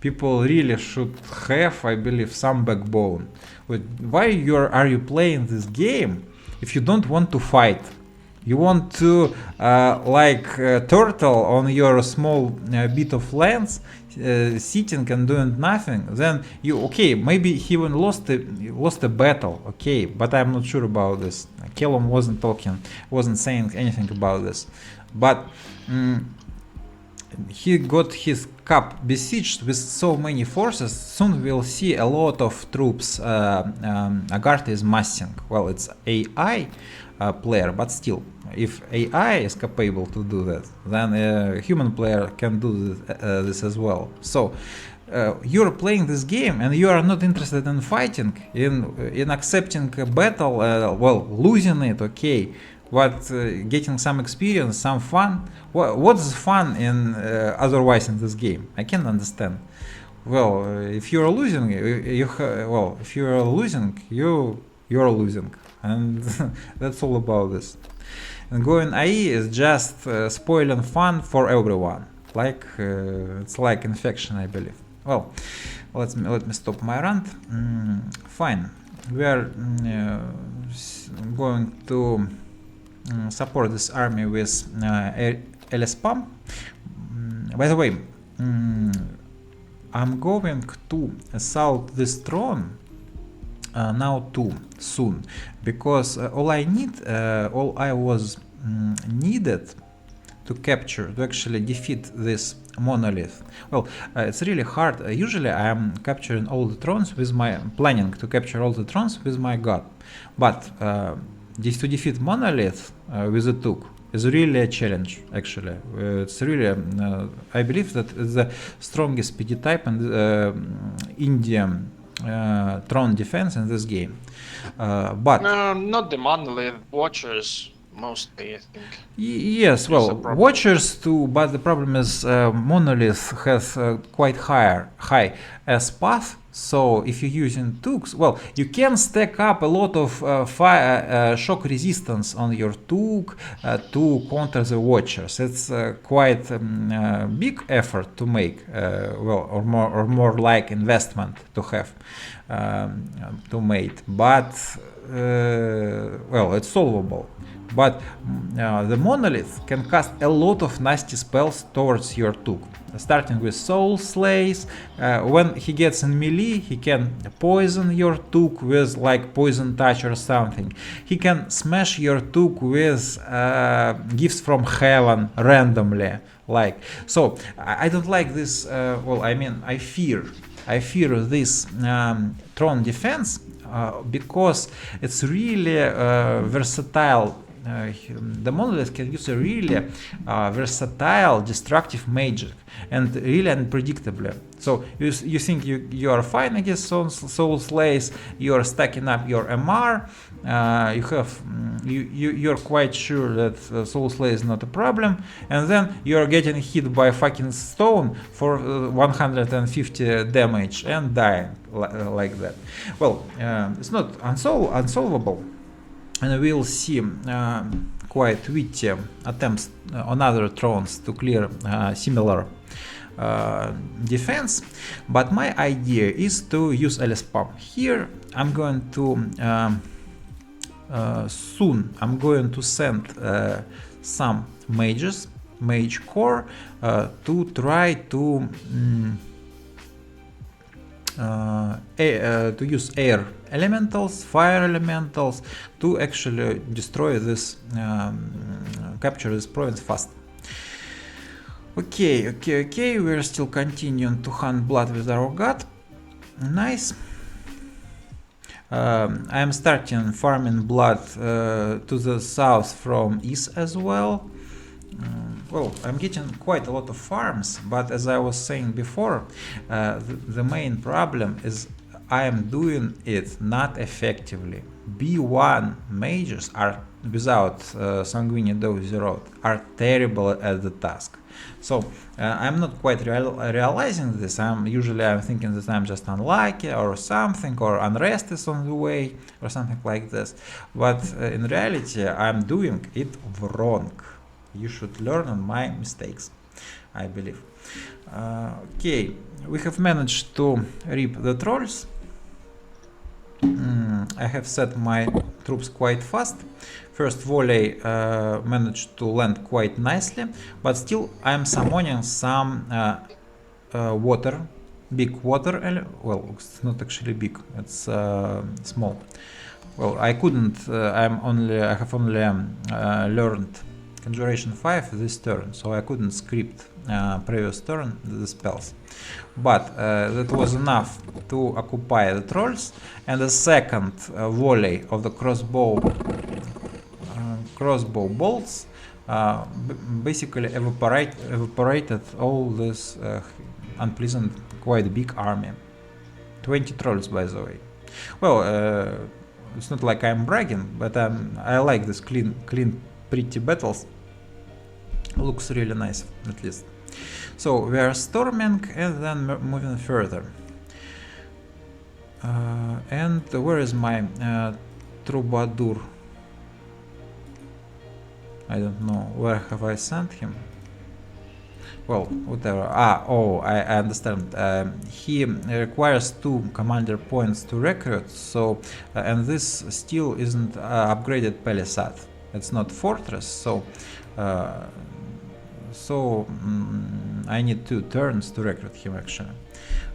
people really should have, I believe, some backbone. Why are you playing this game if you don't want to fight? You want to like turtle on your small bit of lands, sitting and doing nothing. Then you maybe he even lost a battle. Okay, but I'm not sure about this. Kelom wasn't saying anything about this. But he got his cap besieged with so many forces. Soon we'll see a lot of troops. Agartha is massing. Well, it's AI player, but still, if AI is capable to do that, then a human player can do this as well. So you're playing this game and you are not interested in fighting, in accepting a battle, well, losing it, okay, but getting some experience, some fun. What's fun in otherwise in this game? I can't understand. Well, if you're losing, if you're losing, you're losing, and that's all about this. And going IE is just spoiling fun for everyone. Like it's like infection, I believe. Well, let me stop my rant. Fine, we are going to support this army with LSPAM. By the way, I'm going to assault this throne now too soon, because all I was needed to capture, to actually defeat this monolith. Well, it's really hard. Usually I am capturing all the thrones with my, planning to capture all the thrones with my god. But to defeat monolith with a Took is really a challenge, actually. It's really, I believe that it's the strongest PD type and Indian throne defense in this game. But no, not the monolith, watchers mostly, I think. Yes, well, watchers too, but the problem is monolith has quite high S path. So if you're using Tooks, well, you can stack up a lot of shock resistance on your Took to counter the watchers. It's quite big effort to make, well, or more like investment to have to make, but well, it's solvable. But the monolith can cast a lot of nasty spells towards your Took, starting with Soul Slays. When he gets in melee, he can poison your Took with like Poison Touch or something. He can smash your Took with Gifts from Heaven randomly. Like, so I don't like this. Well, I mean, I fear this throne defense because it's really versatile. The monolith can use a really versatile destructive magic and really unpredictably. So you think you are fine against Soul Slays, you are stacking up your MR, you're quite sure that Soul Slay is not a problem, and then you are getting hit by fucking stone for 150 damage and dying like that. Well, it's not unsolvable. And we'll see quite witty attempts on other thrones to clear similar defense. But my idea is to use LSPAM. Here I'm going to soon I'm going to send some mages, mage core, to try to use air elementals, fire elementals to actually destroy this, capture this province fast. Okay, we're still continuing to hunt blood with our god. Nice. I am starting farming blood to the south from east as well. Well, I'm getting quite a lot of farms, but as I was saying before, the main problem is I am doing it not effectively. B1 mages are, without Sanguini Dozy Road, are terrible at the task. So I'm not quite realizing this. I'm thinking that I'm just unlucky or something, or unrest is on the way or something like this. But in reality, I'm doing it wrong. You should learn on my mistakes, I believe. Okay, we have managed to rip the trolls. I have set my troops quite fast. First volley managed to land quite nicely, but still I am summoning some water, big water. Well, it's not actually big; it's small. Well, I couldn't. I have only learned Conjuration 5 this turn, so I couldn't script previous turn the spells. But that was enough to occupy the trolls, and the second volley of the crossbow bolts basically evaporated all this unpleasant, quite big army. 20 trolls, by the way. Well, it's not like I'm bragging, but I like this clean, pretty battles. Looks really nice, at least. So we are storming and then moving further. And where is my troubadour? I don't know. Where have I sent him? Well, whatever. I understand. He requires 2 commander points to recruit. So, and this still isn't upgraded palisade. It's not fortress. So. I need 2 turns to recruit him actually.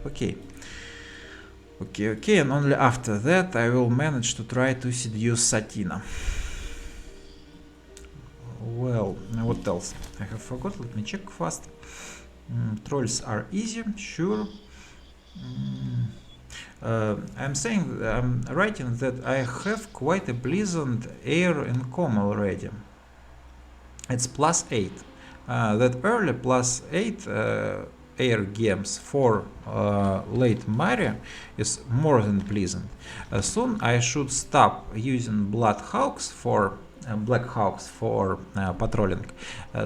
Okay. Okay, and only after that I will manage to try to seduce Satina. Well, what else? I have forgot, let me check fast. Trolls are easy, sure. I'm writing that I have quite a pleasant air in com already. It's +8. That early +8 air games for late Mari is more than pleasant. Soon I should stop using Black Hawks for patrolling,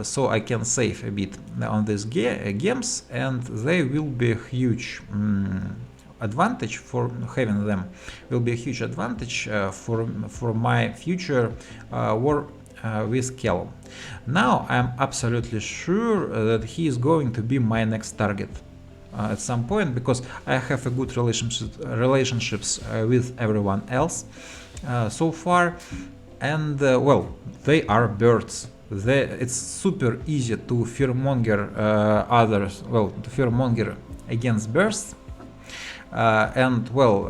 so I can save a bit on these games, and they will be a huge advantage for having them. Will be a huge advantage for my future war with Callum. Now I'm absolutely sure that he is going to be my next target at some point, because I have a good relationships with everyone else so far, and well, they are birds. It's super easy to fearmonger others, well, to fearmonger against birds. And well,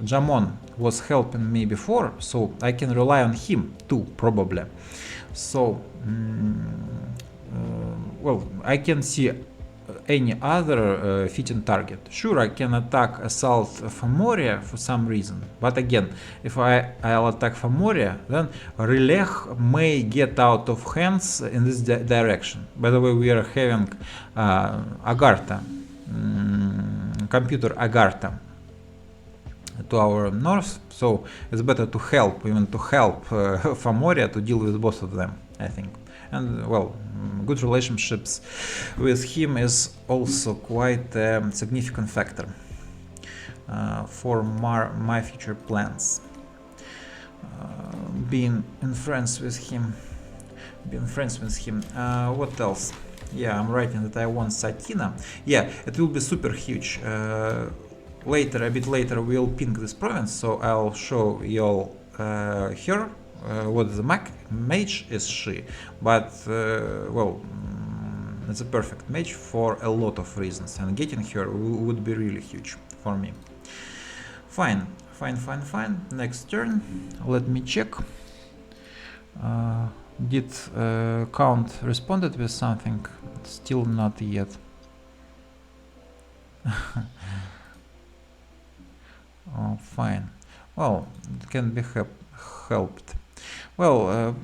Jamon was helping me before, so I can rely on him too, probably. So, well, I can see any other fitting target. Sure, I can attack assault Famoria for some reason, but again, if I'll attack Famoria, then Relech may get out of hands in this direction. By the way, we are having Agartha, computer Agartha to our north, so it's better to help, even to help Famoria to deal with both of them, I think. And well, good relationships with him is also quite a significant factor for my future plans. Being friends with him. What else? Yeah, I'm writing that I want Satina. Yeah, it will be super huge. A bit later, we'll ping this province, so I'll show y'all her. What is the mage is she, but well, it's a perfect mage for a lot of reasons, and getting her would be really huge for me. Fine. Next turn, let me check. Did Count responded with something? Still not yet. Oh, fine. Well, it can be helped. Well,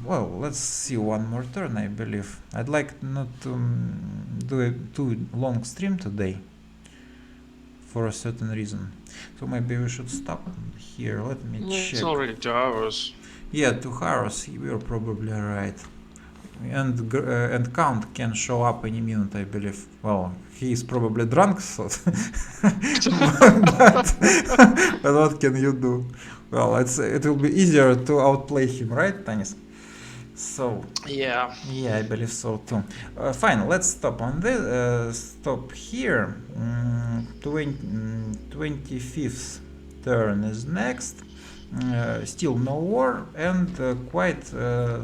let's see one more turn, I believe. I'd like not to do a too long stream today for a certain reason. So maybe we should stop here. Let me check. It's already 2 hours. Yeah, 2 hours. You're probably right. And Count can show up any minute, I believe. Well, he is probably drunk, so but what can you do? Well, it will be easier to outplay him, right, Tanis? So yeah, I believe so too. Fine, let's stop on this. Stop here. 25th turn is next. Still no war, and quite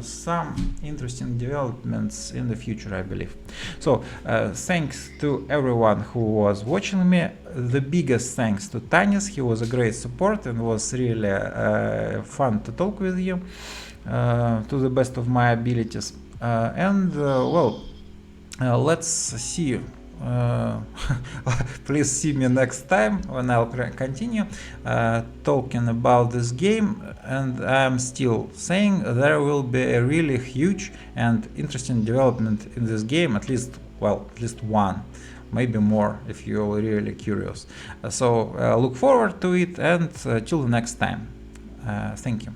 some interesting developments in the future, I believe. So thanks to everyone who was watching me. The biggest thanks to Tanis. He was a great support and was really fun to talk with you to the best of my abilities. Well, let's see. Please see me next time when I'll continue talking about this game, and I'm still saying there will be a really huge and interesting development in this game, at least one, maybe more if you're really curious. So look forward to it, and till the next time. Thank you.